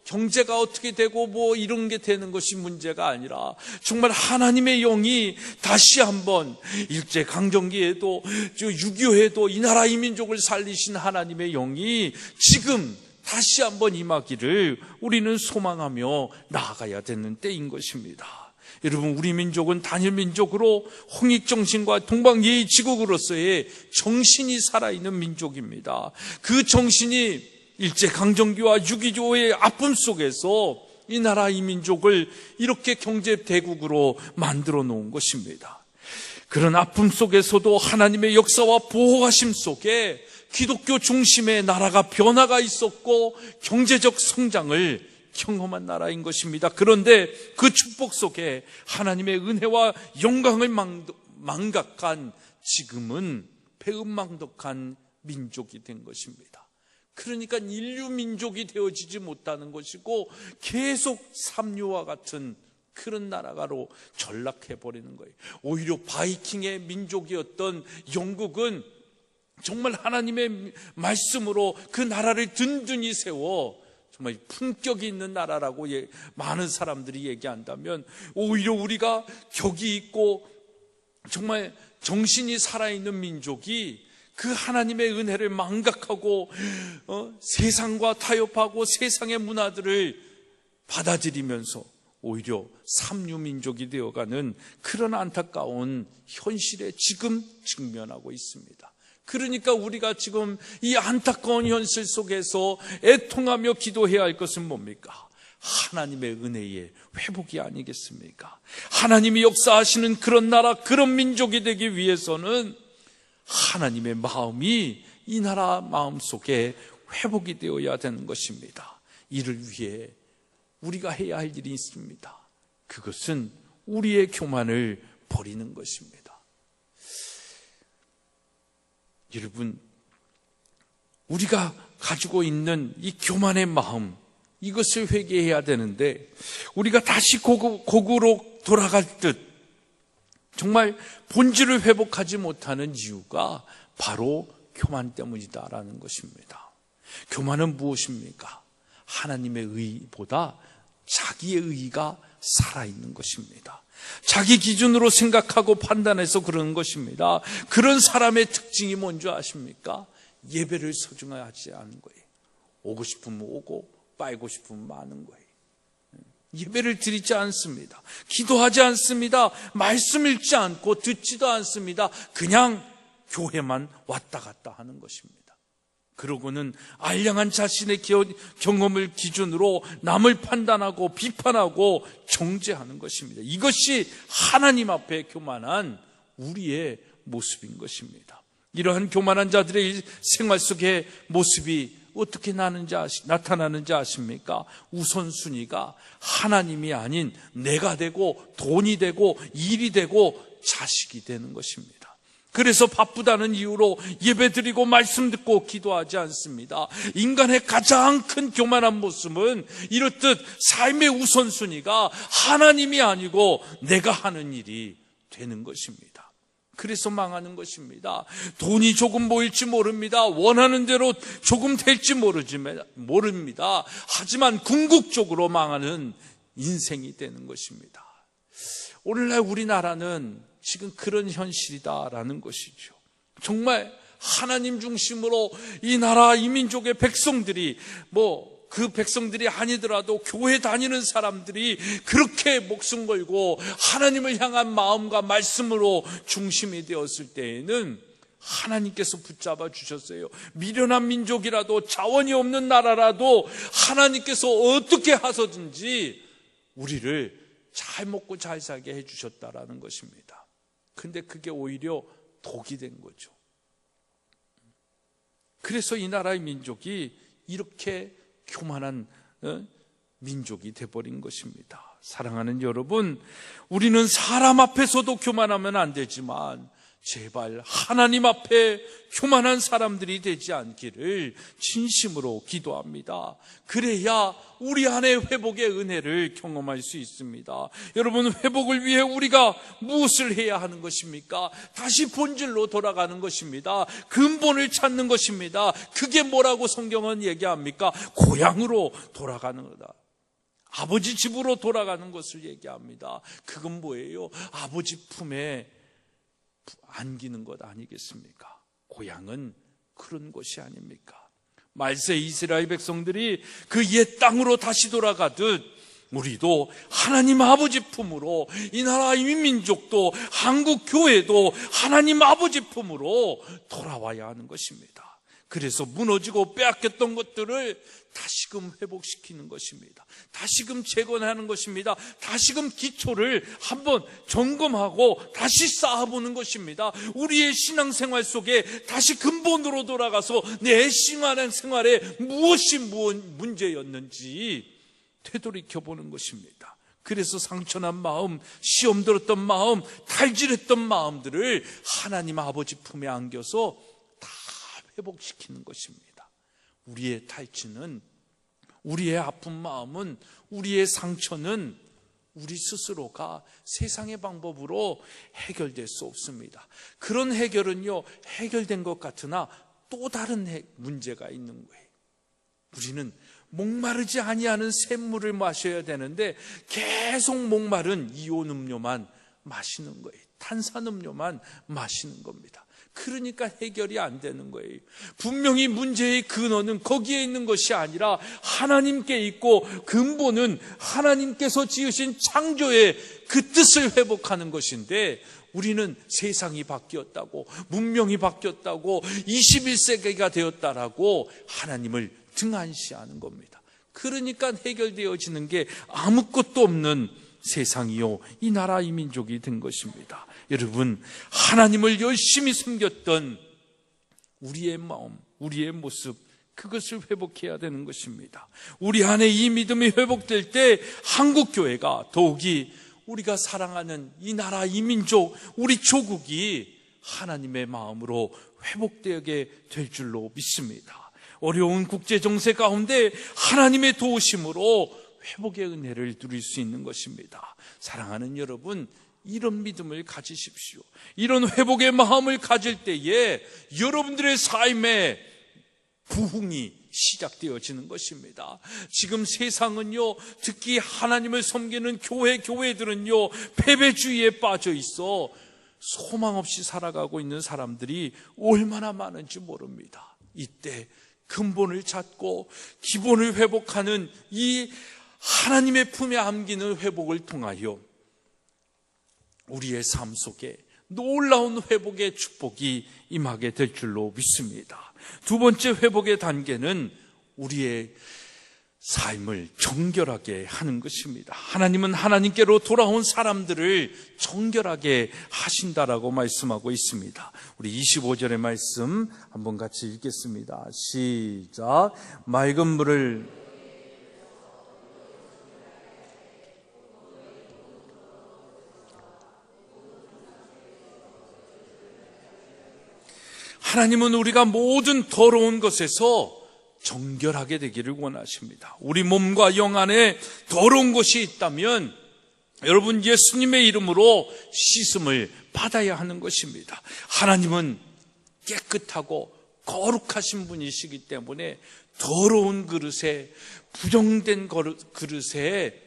경제가 어떻게 되고 이런 게 되는 것이 문제가 아니라 정말 하나님의 영이 다시 한번 일제강점기에도 6.25에도 이 나라 이 민족을 살리신 하나님의 영이 지금 다시 한번 임하기를 우리는 소망하며 나아가야 되는 때인 것입니다. 여러분, 우리 민족은 단일 민족으로 홍익정신과 동방예의지국으로서의 정신이 살아있는 민족입니다. 그 정신이 일제강점기와 6.25의 아픔 속에서 이 나라 이 민족을 이렇게 경제대국으로 만들어 놓은 것입니다. 그런 아픔 속에서도 하나님의 역사와 보호하심 속에 기독교 중심의 나라가 변화가 있었고 경제적 성장을 경험한 나라인 것입니다. 그런데 그 축복 속에 하나님의 은혜와 영광을 망각한 지금은 배은망덕한 민족이 된 것입니다. 그러니까 인류 민족이 되어지지 못하는 것이고 계속 삼류와 같은 그런 나라가로 전락해버리는 거예요. 오히려 바이킹의 민족이었던 영국은 정말 하나님의 말씀으로 그 나라를 든든히 세워 정말 품격이 있는 나라라고 많은 사람들이 얘기한다면, 오히려 우리가 격이 있고 정말 정신이 살아있는 민족이 그 하나님의 은혜를 망각하고 세상과 타협하고 세상의 문화들을 받아들이면서 오히려 삼류민족이 되어가는 그런 안타까운 현실에 지금 직면하고 있습니다. 그러니까 우리가 지금 이 안타까운 현실 속에서 애통하며 기도해야 할 것은 뭡니까? 하나님의 은혜의 회복이 아니겠습니까? 하나님이 역사하시는 그런 나라, 그런 민족이 되기 위해서는 하나님의 마음이 이 나라 마음 속에 회복이 되어야 되는 것입니다. 이를 위해 우리가 해야 할 일이 있습니다. 그것은 우리의 교만을 버리는 것입니다. 여러분, 우리가 가지고 있는 이 교만의 마음, 이것을 회개해야 되는데 우리가 다시 고구로 돌아갈 듯 정말 본질을 회복하지 못하는 이유가 바로 교만 때문이다라는 것입니다. 교만은 무엇입니까? 하나님의 의보다 자기의 의가 살아있는 것입니다. 자기 기준으로 생각하고 판단해서 그러는 것입니다. 그런 사람의 특징이 뭔지 아십니까? 예배를 소중하지 않은 거예요. 오고 싶으면 오고 빠이고 싶으면 마는 거예요. 예배를 드리지 않습니다. 기도하지 않습니다. 말씀 읽지 않고 듣지도 않습니다. 그냥 교회만 왔다 갔다 하는 것입니다. 그러고는 알량한 자신의 경험을 기준으로 남을 판단하고 비판하고 정죄하는 것입니다. 이것이 하나님 앞에 교만한 우리의 모습인 것입니다. 이러한 교만한 자들의 생활 속의 모습이 어떻게 나타나는지 아십니까? 우선순위가 하나님이 아닌 내가 되고 돈이 되고 일이 되고 자식이 되는 것입니다. 그래서 바쁘다는 이유로 예배드리고 말씀 듣고 기도하지 않습니다. 인간의 가장 큰 교만한 모습은 이렇듯 삶의 우선순위가 하나님이 아니고 내가 하는 일이 되는 것입니다. 그래서 망하는 것입니다. 돈이 조금 모일지 모릅니다. 원하는 대로 조금 될지 모릅니다. 하지만 궁극적으로 망하는 인생이 되는 것입니다. 오늘날 우리나라는 지금 그런 현실이다라는 것이죠. 정말 하나님 중심으로 이 나라 이 민족의 백성들이 그 백성들이 아니더라도 교회 다니는 사람들이 그렇게 목숨 걸고 하나님을 향한 마음과 말씀으로 중심이 되었을 때에는 하나님께서 붙잡아 주셨어요. 미련한 민족이라도 자원이 없는 나라라도 하나님께서 어떻게 하서든지 우리를 잘 먹고 잘 살게 해주셨다라는 것입니다. 근데 그게 오히려 독이 된 거죠. 그래서 이 나라의 민족이 이렇게 교만한 민족이 돼버린 것입니다. 사랑하는 여러분, 우리는 사람 앞에서도 교만하면 안 되지만 제발 하나님 앞에 교만한 사람들이 되지 않기를 진심으로 기도합니다. 그래야 우리 안에 회복의 은혜를 경험할 수 있습니다. 여러분, 회복을 위해 우리가 무엇을 해야 하는 것입니까? 다시 본질로 돌아가는 것입니다. 근본을 찾는 것입니다. 그게 뭐라고 성경은 얘기합니까? 고향으로 돌아가는 거다. 아버지 집으로 돌아가는 것을 얘기합니다. 그건 뭐예요? 아버지 품에 안기는 것 아니겠습니까? 고향은 그런 곳이 아닙니까? 말세 이스라엘 백성들이 그 옛 땅으로 다시 돌아가듯 우리도 하나님 아버지 품으로, 이 나라 이 민족도 한국 교회도 하나님 아버지 품으로 돌아와야 하는 것입니다. 그래서 무너지고 빼앗겼던 것들을 다시금 회복시키는 것입니다. 다시금 재건하는 것입니다. 다시금 기초를 한번 점검하고 다시 쌓아보는 것입니다. 우리의 신앙생활 속에 다시 근본으로 돌아가서 내 신앙생활에 무엇이 문제였는지 되돌이켜보는 것입니다. 그래서 상처난 마음, 시험 들었던 마음, 탈질했던 마음들을 하나님 아버지 품에 안겨서 다 회복시키는 것입니다. 우리의 탈취는, 우리의 아픈 마음은, 우리의 상처는 우리 스스로가 세상의 방법으로 해결될 수 없습니다. 그런 해결은요, 해결된 것 같으나 또 다른 문제가 있는 거예요. 우리는 목마르지 아니하는 샘물을 마셔야 되는데 계속 목마른 이온 음료만 마시는 거예요. 탄산음료만 마시는 겁니다. 그러니까 해결이 안 되는 거예요. 분명히 문제의 근원은 거기에 있는 것이 아니라 하나님께 있고, 근본은 하나님께서 지으신 창조의 그 뜻을 회복하는 것인데, 우리는 세상이 바뀌었다고, 문명이 바뀌었다고, 21세기가 되었다라고 하나님을 등한시하는 겁니다. 그러니까 해결되어지는 게 아무것도 없는 세상이요, 이 나라 이 민족이 된 것입니다. 여러분, 하나님을 열심히 섬겼던 우리의 마음, 우리의 모습, 그것을 회복해야 되는 것입니다. 우리 안에 이 믿음이 회복될 때 한국교회가 더욱이 우리가 사랑하는 이 나라, 이 민족, 우리 조국이 하나님의 마음으로 회복되게 될 줄로 믿습니다. 어려운 국제 정세 가운데 하나님의 도우심으로 회복의 은혜를 누릴 수 있는 것입니다. 사랑하는 여러분, 이런 믿음을 가지십시오. 이런 회복의 마음을 가질 때에 여러분들의 삶에 부흥이 시작되어지는 것입니다. 지금 세상은요, 특히 하나님을 섬기는 교회들은요, 패배주의에 빠져 있어 소망 없이 살아가고 있는 사람들이 얼마나 많은지 모릅니다. 이때 근본을 찾고 기본을 회복하는 이 하나님의 품에 안기는 회복을 통하여 우리의 삶 속에 놀라운 회복의 축복이 임하게 될 줄로 믿습니다. 두 번째 회복의 단계는 우리의 삶을 정결하게 하는 것입니다. 하나님은 하나님께로 돌아온 사람들을 정결하게 하신다라고 말씀하고 있습니다. 우리 25절의 말씀 한번 같이 읽겠습니다. 시작. 맑은 물을 하나님은 우리가 모든 더러운 것에서 정결하게 되기를 원하십니다. 우리 몸과 영 안에 더러운 것이 있다면 여러분 예수님의 이름으로 씻음을 받아야 하는 것입니다. 하나님은 깨끗하고 거룩하신 분이시기 때문에 더러운 그릇에, 부정된 그릇에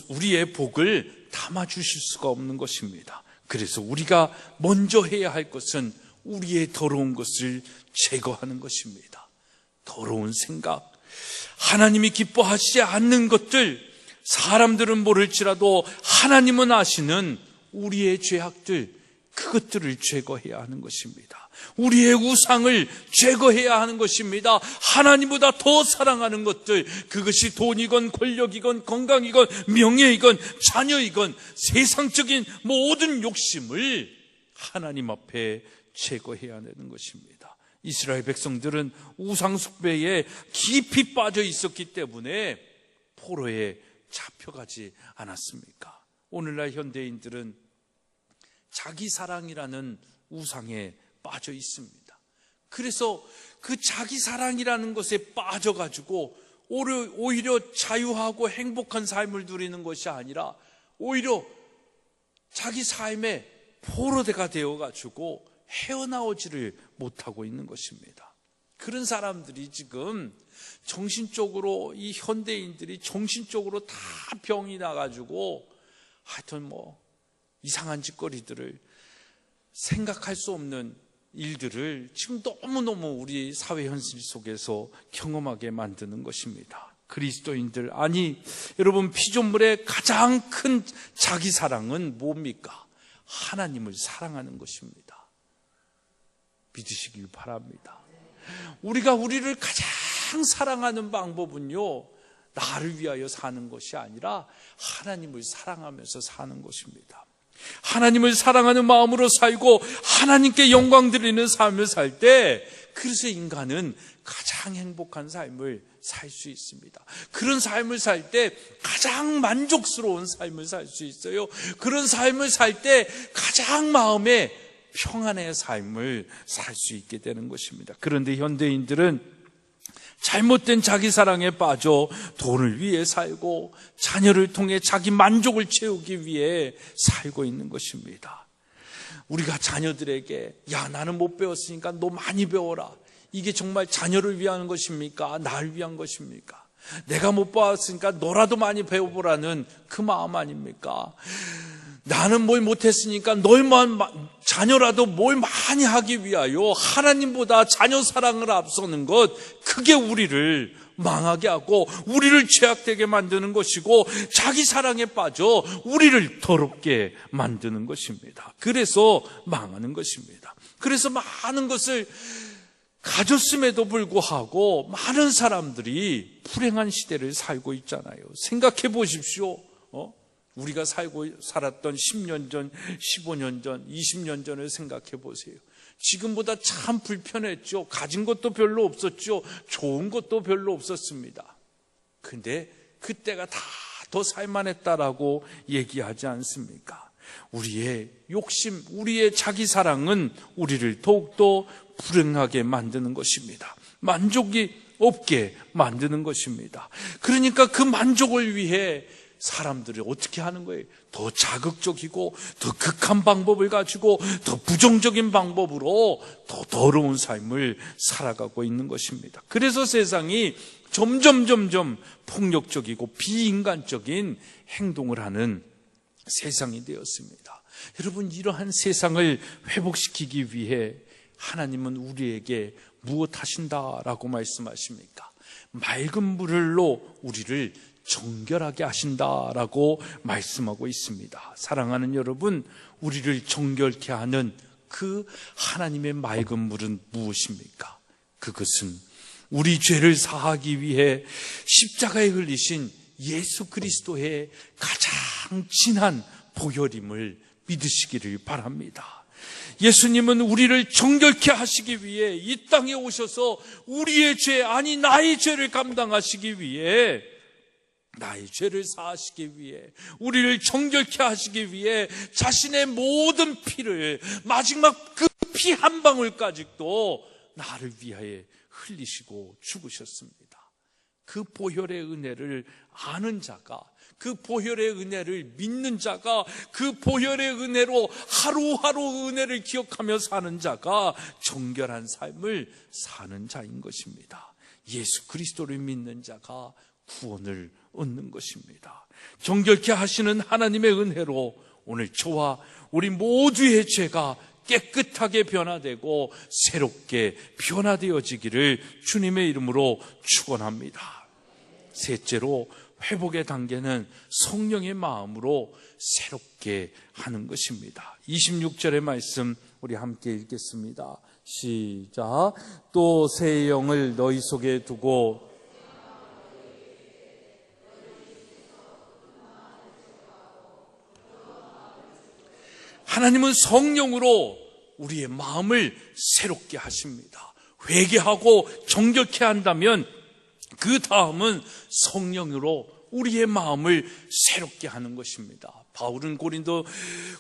우리의 복을 담아주실 수가 없는 것입니다. 그래서 우리가 먼저 해야 할 것은 우리의 더러운 것을 제거하는 것입니다. 더러운 생각, 하나님이 기뻐하시지 않는 것들, 사람들은 모를지라도 하나님은 아시는 우리의 죄악들, 그것들을 제거해야 하는 것입니다. 우리의 우상을 제거해야 하는 것입니다. 하나님보다 더 사랑하는 것들, 그것이 돈이건 권력이건 건강이건 명예이건 자녀이건 세상적인 모든 욕심을 하나님 앞에 제거해야 되는 것입니다. 이스라엘 백성들은 우상 숭배에 깊이 빠져 있었기 때문에 포로에 잡혀가지 않았습니까? 오늘날 현대인들은 자기 사랑이라는 우상에 빠져 있습니다. 그래서 그 자기 사랑이라는 것에 빠져가지고 오히려 자유하고 행복한 삶을 누리는 것이 아니라 오히려 자기 삶의 포로가 되어가지고 헤어나오지를 못하고 있는 것입니다. 그런 사람들이 지금 정신적으로, 이 현대인들이 정신적으로 다 병이 나가지고 하여튼 이상한 짓거리들을, 생각할 수 없는 일들을 지금 너무너무 우리 사회 현실 속에서 경험하게 만드는 것입니다. 그리스도인들, 아니 여러분, 피조물의 가장 큰 자기 사랑은 뭡니까? 하나님을 사랑하는 것입니다. 믿으시길 바랍니다. 우리가 우리를 가장 사랑하는 방법은요, 나를 위하여 사는 것이 아니라 하나님을 사랑하면서 사는 것입니다. 하나님을 사랑하는 마음으로 살고 하나님께 영광 드리는 삶을 살 때, 그래서 인간은 가장 행복한 삶을 살 수 있습니다. 그런 삶을 살 때 가장 만족스러운 삶을 살 수 있어요. 그런 삶을 살 때 가장 마음에 평안의 삶을 살 수 있게 되는 것입니다. 그런데 현대인들은 잘못된 자기 사랑에 빠져 돈을 위해 살고 자녀를 통해 자기 만족을 채우기 위해 살고 있는 것입니다. 우리가 자녀들에게 야, 나는 못 배웠으니까 너 많이 배워라, 이게 정말 자녀를 위한 것입니까? 나를 위한 것입니까? 내가 못 배웠으니까 너라도 많이 배워보라는 그 마음 아닙니까? 나는 뭘 못했으니까 자녀라도 뭘 많이 하기 위하여 하나님보다 자녀 사랑을 앞서는 것, 그게 우리를 망하게 하고 우리를 죄악되게 만드는 것이고 자기 사랑에 빠져 우리를 더럽게 만드는 것입니다. 그래서 망하는 것입니다. 그래서 많은 것을 가졌음에도 불구하고 많은 사람들이 불행한 시대를 살고 있잖아요. 생각해 보십시오. 우리가 살았던 10년 전, 15년 전, 20년 전을 생각해 보세요. 지금보다 참 불편했죠. 가진 것도 별로 없었죠. 좋은 것도 별로 없었습니다. 근데 그때가 다 더 살만했다라고 얘기하지 않습니까? 우리의 욕심, 우리의 자기 사랑은 우리를 더욱더 불행하게 만드는 것입니다. 만족이 없게 만드는 것입니다. 그러니까 그 만족을 위해 사람들이 어떻게 하는 거예요? 더 자극적이고 더 극한 방법을 가지고 더 부정적인 방법으로 더 더러운 삶을 살아가고 있는 것입니다. 그래서 세상이 점점 폭력적이고 비인간적인 행동을 하는 세상이 되었습니다. 여러분, 이러한 세상을 회복시키기 위해 하나님은 우리에게 무엇 하신다라고 말씀하십니까? 맑은 물로 우리를 정결하게 하신다라고 말씀하고 있습니다. 사랑하는 여러분, 우리를 정결케 하는 그 하나님의 맑은 물은 무엇입니까? 그것은 우리 죄를 사하기 위해 십자가에 흘리신 예수 그리스도의 가장 진한 보혈임을 믿으시기를 바랍니다. 예수님은 우리를 정결케 하시기 위해 이 땅에 오셔서 우리의 죄, 아니 나의 죄를 감당하시기 위해, 나의 죄를 사하시기 위해, 우리를 정결케 하시기 위해 자신의 모든 피를, 마지막 그 피 한 방울까지도 나를 위하여 흘리시고 죽으셨습니다. 그 보혈의 은혜를 아는 자가, 그 보혈의 은혜를 믿는 자가, 그 보혈의 은혜로 하루하루 은혜를 기억하며 사는 자가 정결한 삶을 사는 자인 것입니다. 예수 그리스도를 믿는 자가 구원을 얻는 것입니다. 정결케 하시는 하나님의 은혜로 오늘 저와 우리 모두의 죄가 깨끗하게 변화되고 새롭게 변화되어지기를 주님의 이름으로 축원합니다. 셋째로, 회복의 단계는 성령의 마음으로 새롭게 하는 것입니다. 26절의 말씀 우리 함께 읽겠습니다. 시작. 또 새 영을 너희 속에 두고 하나님은 성령으로 우리의 마음을 새롭게 하십니다. 회개하고 정결케 한다면 그 다음은 성령으로 우리의 마음을 새롭게 하는 것입니다. 바울은 고린도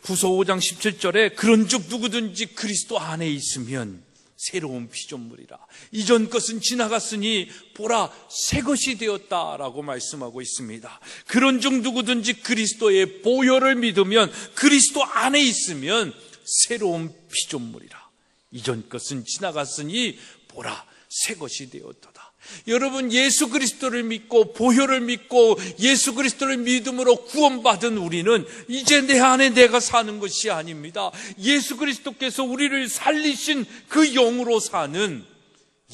후서 5장 17절에 그런즉 누구든지 그리스도 안에 있으면 새로운 피조물이라. 이전 것은 지나갔으니 보라 새 것이 되었다라고 말씀하고 있습니다. 그런즉 누구든지 그리스도의 보혈을 믿으면, 그리스도 안에 있으면 새로운 피조물이라. 이전 것은 지나갔으니 보라 새 것이 되었도다. 여러분, 예수 그리스도를 믿고 보혈을 믿고 예수 그리스도를 믿음으로 구원받은 우리는 이제 내 안에 내가 사는 것이 아닙니다. 예수 그리스도께서 우리를 살리신 그 영으로 사는,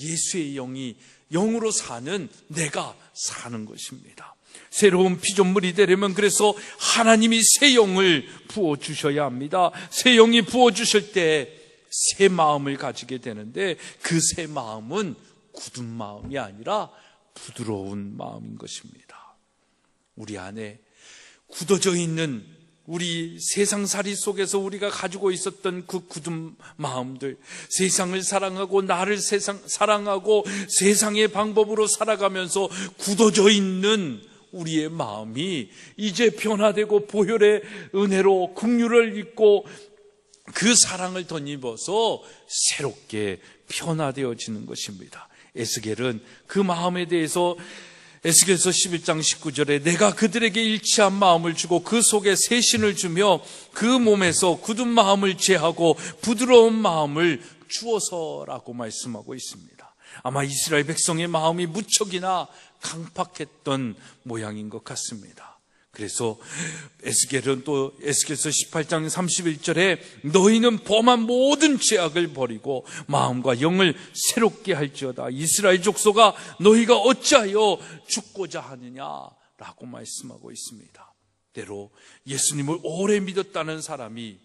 예수의 영이 영으로 사는 내가 사는 것입니다. 새로운 피조물이 되려면 그래서 하나님이 새 영을 부어주셔야 합니다. 새 영이 부어주실 때 새 마음을 가지게 되는데, 그 새 마음은 굳은 마음이 아니라 부드러운 마음인 것입니다. 우리 안에 굳어져 있는 우리 세상살이 속에서 우리가 가지고 있었던 그 굳은 마음들, 세상을 사랑하고 나를 사랑하고 세상의 방법으로 살아가면서 굳어져 있는 우리의 마음이 이제 변화되고 보혈의 은혜로 긍휼을 입고 그 사랑을 덧입어서 새롭게 변화되어지는 것입니다. 에스겔은 그 마음에 대해서 에스겔서 11장 19절에 내가 그들에게 일치한 마음을 주고 그 속에 새 신을 주며 그 몸에서 굳은 마음을 제하고 부드러운 마음을 주어서라고 말씀하고 있습니다. 아마 이스라엘 백성의 마음이 무척이나 강팍했던 모양인 것 같습니다. 그래서 에스겔은 또 에스겔서 18장 31절에 너희는 범한 모든 죄악을 버리고 마음과 영을 새롭게 할지어다. 이스라엘 족속아 너희가 어찌하여 죽고자 하느냐라고 말씀하고 있습니다. 때로 예수님을 오래 믿었다는 사람이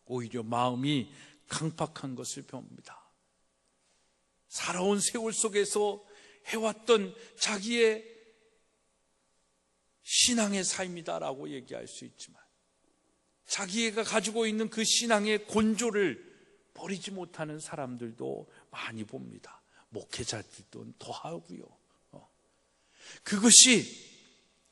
오히려 마음이 강팍한 것을 봅니다. 살아온 세월 속에서 해왔던 자기의 신앙의 삶이다라고 얘기할 수 있지만 자기가 가지고 있는 그 신앙의 곤조를 버리지 못하는 사람들도 많이 봅니다. 목회자들도 더하고요. 그것이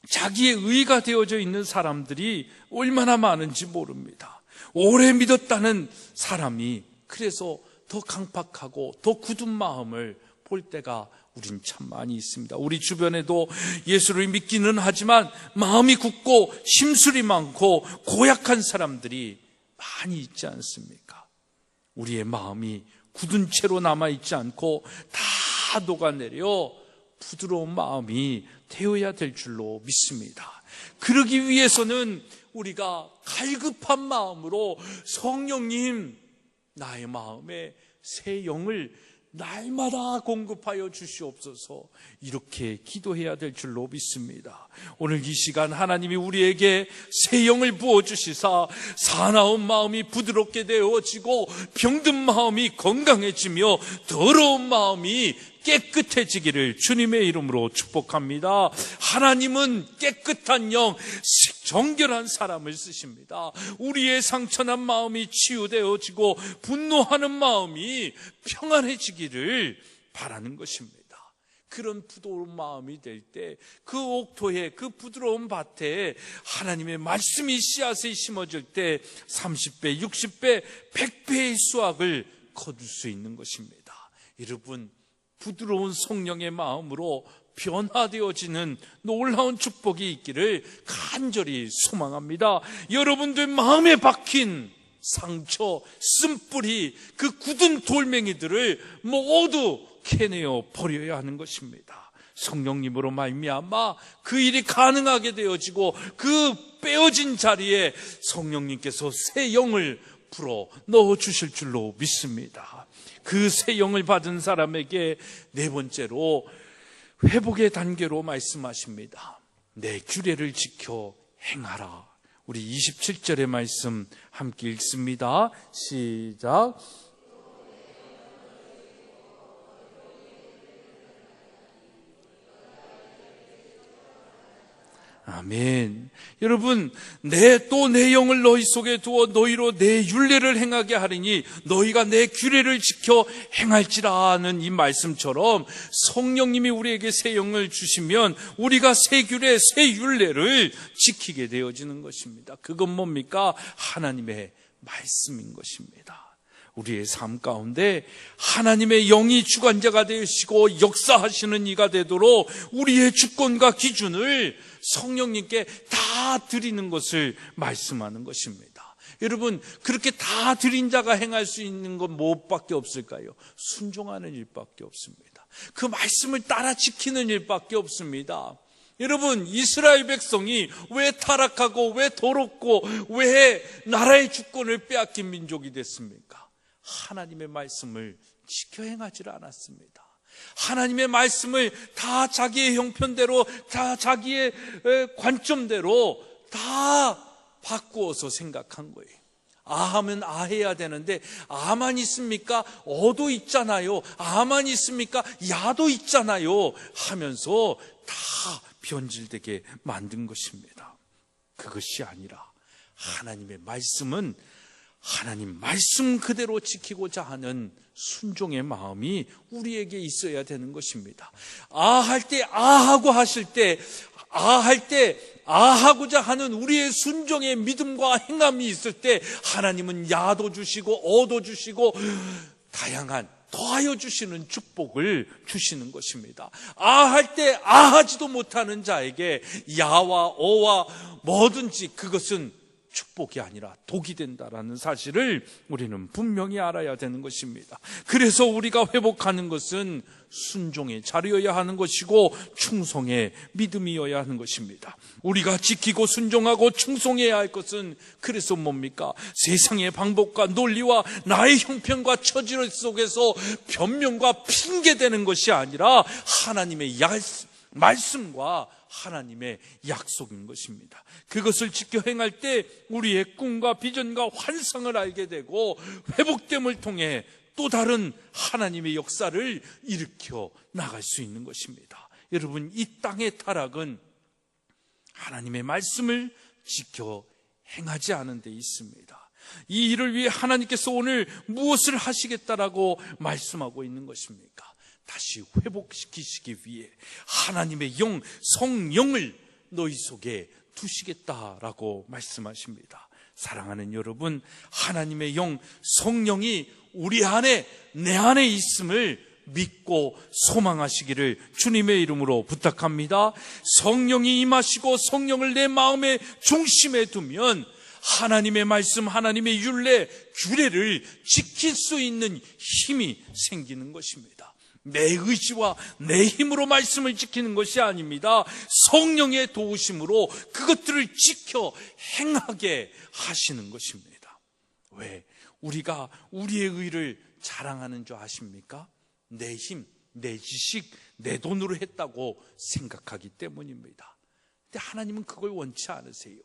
자기의 의가 되어져 있는 사람들이 얼마나 많은지 모릅니다. 오래 믿었다는 사람이 그래서 더 강팍하고 더 굳은 마음을 볼 때가 우린 참 많이 있습니다. 우리 주변에도 예수를 믿기는 하지만 마음이 굳고 심술이 많고 고약한 사람들이 많이 있지 않습니까? 우리의 마음이 굳은 채로 남아있지 않고 다 녹아내려 부드러운 마음이 되어야 될 줄로 믿습니다. 그러기 위해서는 우리가 갈급한 마음으로 성령님, 나의 마음에 새 영을 날마다 공급하여 주시옵소서, 이렇게 기도해야 될 줄로 믿습니다. 오늘 이 시간 하나님이 우리에게 새 영을 부어주시사 사나운 마음이 부드럽게 되어지고 병든 마음이 건강해지며 더러운 마음이 깨끗해지기를 주님의 이름으로 축복합니다. 하나님은 깨끗한 영, 정결한 사람을 쓰십니다. 우리의 상처난 마음이 치유되어지고 분노하는 마음이 평안해지기를 바라는 것입니다. 그런 부드러운 마음이 될 때 그 옥토에, 그 부드러운 밭에 하나님의 말씀이 씨앗이 심어질 때 30배, 60배, 100배의 수확을 거둘 수 있는 것입니다. 여러분, 부드러운 성령의 마음으로 변화되어지는 놀라운 축복이 있기를 간절히 소망합니다. 여러분들 마음에 박힌 상처, 쓴뿌리, 그 굳은 돌멩이들을 모두 캐내어 버려야 하는 것입니다. 성령님으로 말미암아 그 일이 가능하게 되어지고 그 빼어진 자리에 성령님께서 새 영을 불어 넣어 주실 줄로 믿습니다. 그 새 영을 받은 사람에게 네 번째로 회복의 단계로 말씀하십니다. 내 규례를 지켜 행하라. 우리 27절의 말씀 함께 읽습니다. 시작. 아멘. 여러분, 내 영을 너희 속에 두어 너희로 내 율례를 행하게 하리니 너희가 내 규례를 지켜 행할지라는 이 말씀처럼 성령님이 우리에게 새 영을 주시면 우리가 새 규례, 새 율례를 지키게 되어지는 것입니다. 그건 뭡니까? 하나님의 말씀인 것입니다. 우리의 삶 가운데 하나님의 영이 주관자가 되시고 역사하시는 이가 되도록 우리의 주권과 기준을 성령님께 다 드리는 것을 말씀하는 것입니다. 여러분, 그렇게 다 드린 자가 행할 수 있는 건 무엇밖에 없을까요? 순종하는 일밖에 없습니다. 그 말씀을 따라 지키는 일밖에 없습니다. 여러분, 이스라엘 백성이 왜 타락하고 왜 더럽고 왜 나라의 주권을 빼앗긴 민족이 됐습니까? 하나님의 말씀을 지켜 행하지 않았습니다. 하나님의 말씀을 다 자기의 형편대로, 다 자기의 관점대로 다 바꾸어서 생각한 거예요. 아하면 아해야 되는데 아만 있습니까? 어도 있잖아요. 아만 있습니까? 야도 있잖아요. 하면서 다 변질되게 만든 것입니다. 그것이 아니라 하나님의 말씀은 하나님 말씀 그대로 지키고자 하는 순종의 마음이 우리에게 있어야 되는 것입니다. 아할 때 아하고 하실 때 아할 때 아하고자 하는 우리의 순종의 믿음과 행함이 있을 때 하나님은 야도 주시고 어도 주시고 다양한 더하여 주시는 축복을 주시는 것입니다. 아할 때 아하지도 못하는 자에게 야와 어와 뭐든지 그것은 축복이 아니라 독이 된다라는 사실을 우리는 분명히 알아야 되는 것입니다. 그래서 우리가 회복하는 것은 순종의 자리여야 하는 것이고 충성의 믿음이어야 하는 것입니다. 우리가 지키고 순종하고 충성해야 할 것은 그래서 뭡니까? 세상의 방법과 논리와 나의 형편과 처지 속에서 변명과 핑계대는 것이 아니라 하나님의 말씀과 하나님의 약속인 것입니다. 그것을 지켜 행할 때 우리의 꿈과 비전과 환상을 알게 되고 회복됨을 통해 또 다른 하나님의 역사를 일으켜 나갈 수 있는 것입니다. 여러분, 이 땅의 타락은 하나님의 말씀을 지켜 행하지 않은 데 있습니다. 이 일을 위해 하나님께서 오늘 무엇을 하시겠다라고 말씀하고 있는 것입니까? 다시 회복시키시기 위해 하나님의 영, 성령을 너희 속에 두시겠다라고 말씀하십니다. 사랑하는 여러분, 하나님의 영 성령이 우리 안에 내 안에 있음을 믿고 소망하시기를 주님의 이름으로 부탁합니다. 성령이 임하시고 성령을 내 마음의 중심에 두면 하나님의 말씀, 하나님의 율례, 규례를 지킬 수 있는 힘이 생기는 것입니다. 내 의지와 내 힘으로 말씀을 지키는 것이 아닙니다. 성령의 도우심으로 그것들을 지켜 행하게 하시는 것입니다. 왜? 우리가 우리의 의를 자랑하는 줄 아십니까? 내 힘, 내 지식, 내 돈으로 했다고 생각하기 때문입니다. 근데 하나님은 그걸 원치 않으세요.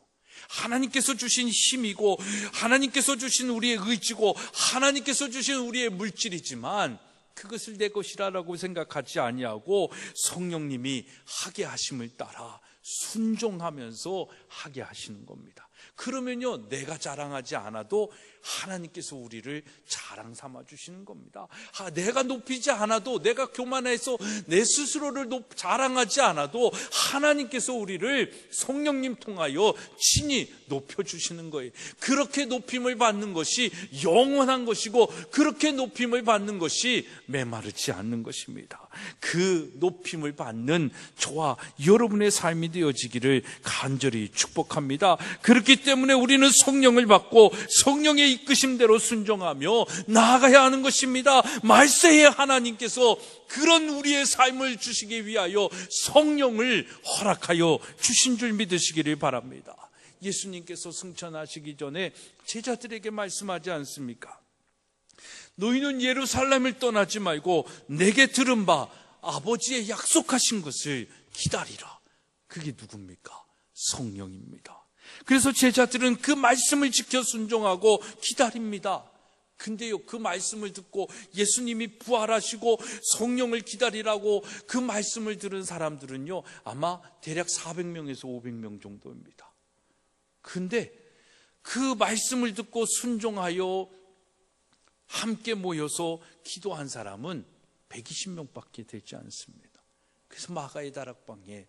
하나님께서 주신 힘이고 하나님께서 주신 우리의 의지고 하나님께서 주신 우리의 물질이지만 그것을 내 것이라고 생각하지 아니하고 성령님이 하게 하심을 따라 순종하면서 하게 하시는 겁니다. 그러면요, 내가 자랑하지 않아도 하나님께서 우리를 자랑 삼아 주시는 겁니다. 내가 높이지 않아도, 내가 교만해서 내 스스로를 자랑하지 않아도 하나님께서 우리를 성령님 통하여 친히 높여주시는 거예요. 그렇게 높임을 받는 것이 영원한 것이고 그렇게 높임을 받는 것이 메마르지 않는 것입니다. 그 높임을 받는 저와 여러분의 삶이 되어지기를 간절히 축복합니다. 그렇기 때문에 우리는 성령을 받고 성령의 이끄심대로 순종하며 나아가야 하는 것입니다. 말세에 하나님께서 그런 우리의 삶을 주시기 위하여 성령을 허락하여 주신 줄 믿으시기를 바랍니다. 예수님께서 승천하시기 전에 제자들에게 말씀하지 않습니까? 너희는 예루살렘을 떠나지 말고 내게 들은 바 아버지의 약속하신 것을 기다리라. 그게 누굽니까? 성령입니다. 그래서 제자들은 그 말씀을 지켜 순종하고 기다립니다. 근데요, 그 말씀을 듣고 예수님이 부활하시고 성령을 기다리라고 그 말씀을 들은 사람들은요, 아마 대략 400명에서 500명 정도입니다. 근데 그 말씀을 듣고 순종하여 함께 모여서 기도한 사람은 120명밖에 되지 않습니다. 그래서 마가의 다락방에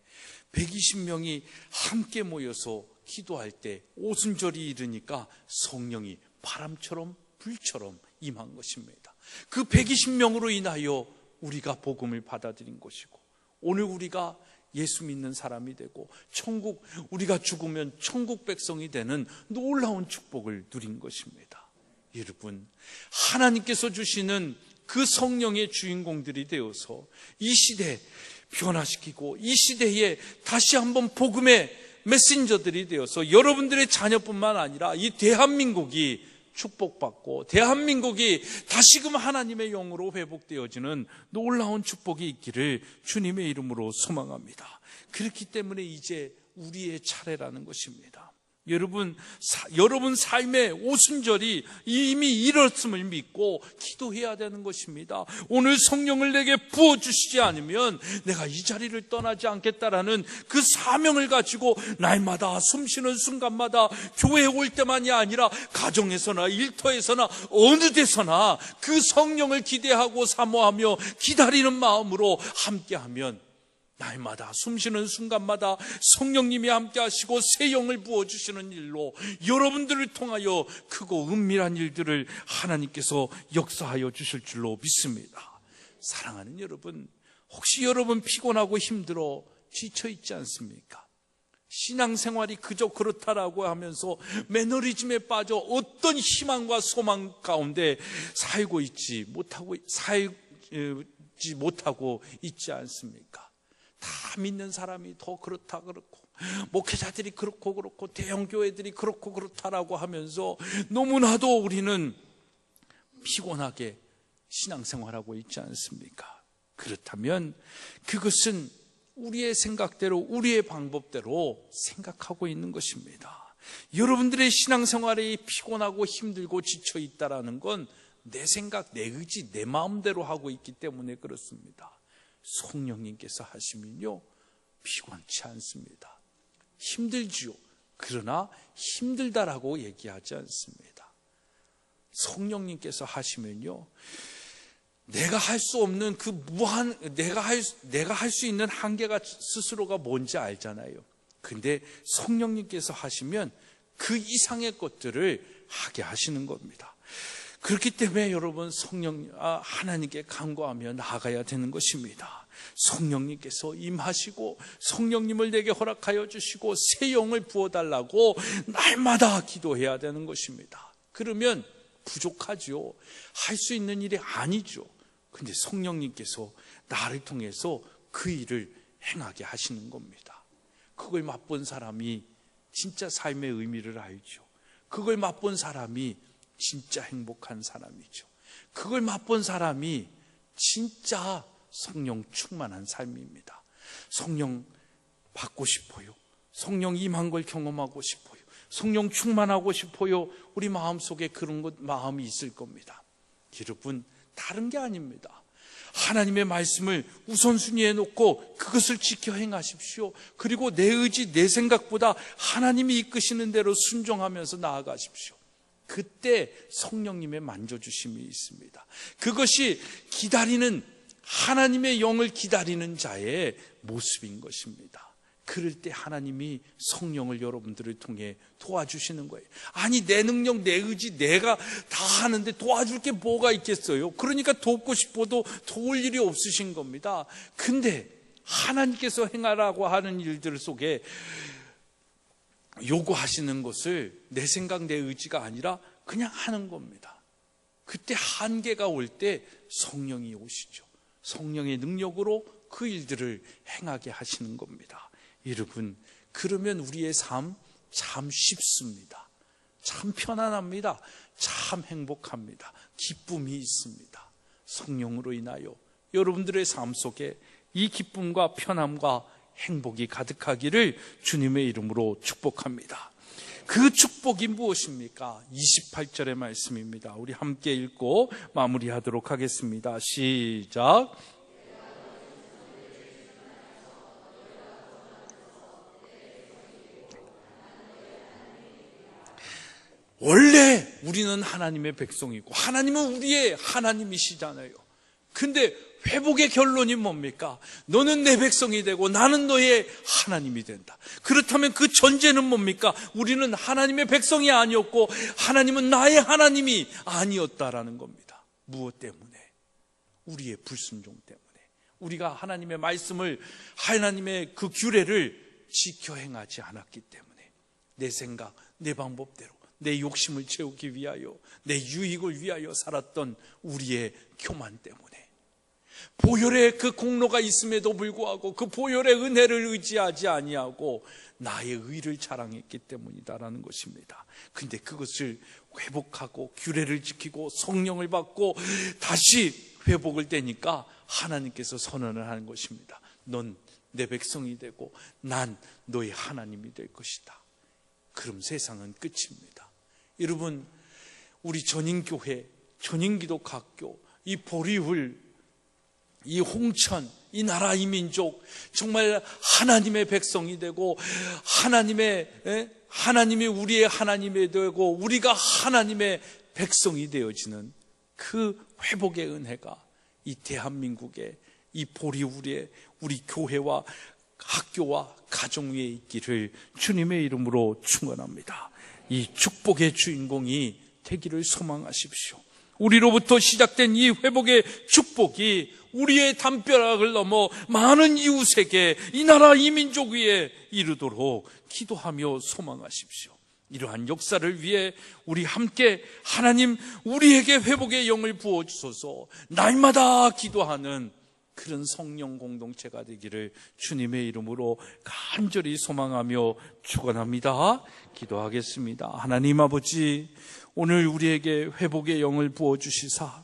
120명이 함께 모여서 기도할 때 오순절이 이르니까 성령이 바람처럼 불처럼 임한 것입니다. 그 120명으로 인하여 우리가 복음을 받아들인 것이고 오늘 우리가 예수 믿는 사람이 되고 천국, 우리가 죽으면 천국 백성이 되는 놀라운 축복을 누린 것입니다. 여러분, 하나님께서 주시는 그 성령의 주인공들이 되어서 이 시대 변화시키고 이 시대에 다시 한번 복음의 메신저들이 되어서 여러분들의 자녀뿐만 아니라 이 대한민국이 축복받고 대한민국이 다시금 하나님의 영으로 회복되어지는 놀라운 축복이 있기를 주님의 이름으로 소망합니다. 그렇기 때문에 이제 우리의 차례라는 것입니다. 여러분 삶의 오순절이 이미 이뤘음을 믿고 기도해야 되는 것입니다. 오늘 성령을 내게 부어주시지 않으면 내가 이 자리를 떠나지 않겠다라는 그 사명을 가지고 날마다 숨쉬는 순간마다 교회에 올 때만이 아니라 가정에서나 일터에서나 어느 데서나 그 성령을 기대하고 사모하며 기다리는 마음으로 함께하면 날마다 숨쉬는 순간마다 성령님이 함께 하시고 새 영을 부어주시는 일로 여러분들을 통하여 크고 은밀한 일들을 하나님께서 역사하여 주실 줄로 믿습니다. 사랑하는 여러분, 혹시 여러분 피곤하고 힘들어 지쳐있지 않습니까? 신앙생활이 그저 그렇다라고 하면서 매너리즘에 빠져 어떤 희망과 소망 가운데 살지 못하고 있지 않습니까? 다 믿는 사람이 더 그렇다 그렇고 목회자들이 그렇고 대형교회들이 그렇다라고 하면서 너무나도 우리는 피곤하게 신앙생활하고 있지 않습니까? 그렇다면 그것은 우리의 생각대로 우리의 방법대로 생각하고 있는 것입니다. 여러분들의 신앙생활이 피곤하고 힘들고 지쳐있다라는 건 내 생각, 내 의지, 내 마음대로 하고 있기 때문에 그렇습니다. 성령님께서 하시면요 피곤치 않습니다. 힘들지요. 그러나 힘들다라고 얘기하지 않습니다. 성령님께서 하시면요 내가 할 수 없는 그 내가 할 수 있는 한계가 스스로가 뭔지 알잖아요. 근데 성령님께서 하시면 그 이상의 것들을 하게 하시는 겁니다. 그렇기 때문에 여러분 하나님께 간구하며 나아가야 되는 것입니다. 성령님께서 임하시고 성령님을 내게 허락하여 주시고 새 영을 부어달라고 날마다 기도해야 되는 것입니다. 그러면 부족하죠. 할 수 있는 일이 아니죠. 근데 성령님께서 나를 통해서 그 일을 행하게 하시는 겁니다. 그걸 맛본 사람이 진짜 삶의 의미를 알죠. 그걸 맛본 사람이 진짜 행복한 사람이죠. 그걸 맛본 사람이 진짜 성령 충만한 삶입니다. 성령 받고 싶어요. 성령 임한 걸 경험하고 싶어요. 성령 충만하고 싶어요. 우리 마음속에 그런 마음이 있을 겁니다. 여러분, 다른 게 아닙니다. 하나님의 말씀을 우선순위에 놓고 그것을 지켜 행하십시오. 그리고 내 의지, 내 생각보다 하나님이 이끄시는 대로 순종하면서 나아가십시오. 그때 성령님의 만져주심이 있습니다. 그것이 기다리는, 하나님의 영을 기다리는 자의 모습인 것입니다. 그럴 때 하나님이 성령을 여러분들을 통해 도와주시는 거예요. 아니, 내 능력, 내 의지, 내가 다 하는데 도와줄 게 뭐가 있겠어요? 그러니까 돕고 싶어도 도울 일이 없으신 겁니다. 근데 하나님께서 행하라고 하는 일들 속에 요구하시는 것을 내 생각, 내 의지가 아니라 그냥 하는 겁니다. 그때 한계가 올 때 성령이 오시죠. 성령의 능력으로 그 일들을 행하게 하시는 겁니다. 여러분, 그러면 우리의 삶 참 쉽습니다. 참 편안합니다. 참 행복합니다. 기쁨이 있습니다. 성령으로 인하여 여러분들의 삶 속에 이 기쁨과 편함과 행복이 가득하기를 주님의 이름으로 축복합니다. 그 축복이 무엇입니까? 28절의 말씀입니다. 우리 함께 읽고 마무리하도록 하겠습니다. 시작. 원래 우리는 하나님의 백성이고 하나님은 우리의 하나님이시잖아요. 근데 회복의 결론이 뭡니까? 너는 내 백성이 되고 나는 너의 하나님이 된다. 그렇다면 그 전제는 뭡니까? 우리는 하나님의 백성이 아니었고 하나님은 나의 하나님이 아니었다라는 겁니다. 무엇 때문에? 우리의 불순종 때문에. 우리가 하나님의 말씀을, 하나님의 그 규례를 지켜 행하지 않았기 때문에 내 생각, 내 방법대로 내 욕심을 채우기 위하여, 내 유익을 위하여 살았던 우리의 교만 때문에, 보혈의 그 공로가 있음에도 불구하고 그 보혈의 은혜를 의지하지 아니하고 나의 의를 자랑했기 때문이다라는 것입니다. 근데 그것을 회복하고 규례를 지키고 성령을 받고 다시 회복을 되니까 하나님께서 선언을 하는 것입니다. 넌 내 백성이 되고 난 너의 하나님이 될 것이다. 그럼 세상은 끝입니다. 여러분, 우리 전인교회, 전인기독학교, 이 보리울, 이 홍천, 이 나라, 이 민족, 정말 하나님의 백성이 되고 하나님이 우리의 하나님이 되고 우리가 하나님의 백성이 되어지는 그 회복의 은혜가 이 대한민국의 이 보리울의 우리 교회와 학교와 가정 위에 있기를 주님의 이름으로 축원합니다. 이 축복의 주인공이 되기를 소망하십시오. 우리로부터 시작된 이 회복의 축복이 우리의 담벼락을 넘어 많은 이웃에게, 이 나라 이 민족 위에 이르도록 기도하며 소망하십시오. 이러한 역사를 위해 우리 함께 하나님 우리에게 회복의 영을 부어주소서 날마다 기도하는 그런 성령 공동체가 되기를 주님의 이름으로 간절히 소망하며 축원합니다. 기도하겠습니다. 하나님 아버지, 오늘 우리에게 회복의 영을 부어주시사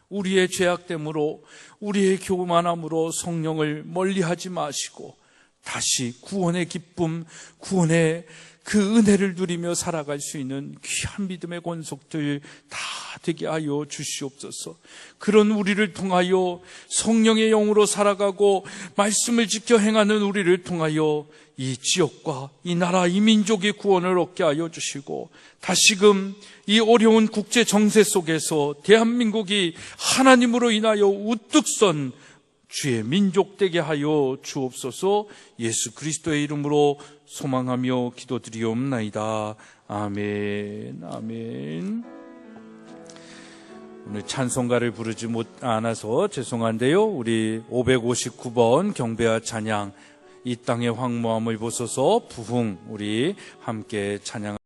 우리의 죄악됨으로 우리의 교만함으로 성령을 멀리하지 마시고 다시 구원의 기쁨, 구원의 그 은혜를 누리며 살아갈 수 있는 귀한 믿음의 권속들 다 되게 하여 주시옵소서. 그런 우리를 통하여 성령의 영으로 살아가고 말씀을 지켜 행하는 우리를 통하여 이 지역과 이 나라, 이 민족의 구원을 얻게 하여 주시고 다시금 이 어려운 국제 정세 속에서 대한민국이 하나님으로 인하여 우뚝 선 주의 민족 되게 하여 주옵소서. 예수 그리스도의 이름으로 소망하며 기도드리옵나이다. 아멘. 아멘. 오늘 찬송가를 부르지 않아서 죄송한데요. 우리 559번 경배와 찬양, 이 땅의 황무함을 보소서 부흥, 우리 함께 찬양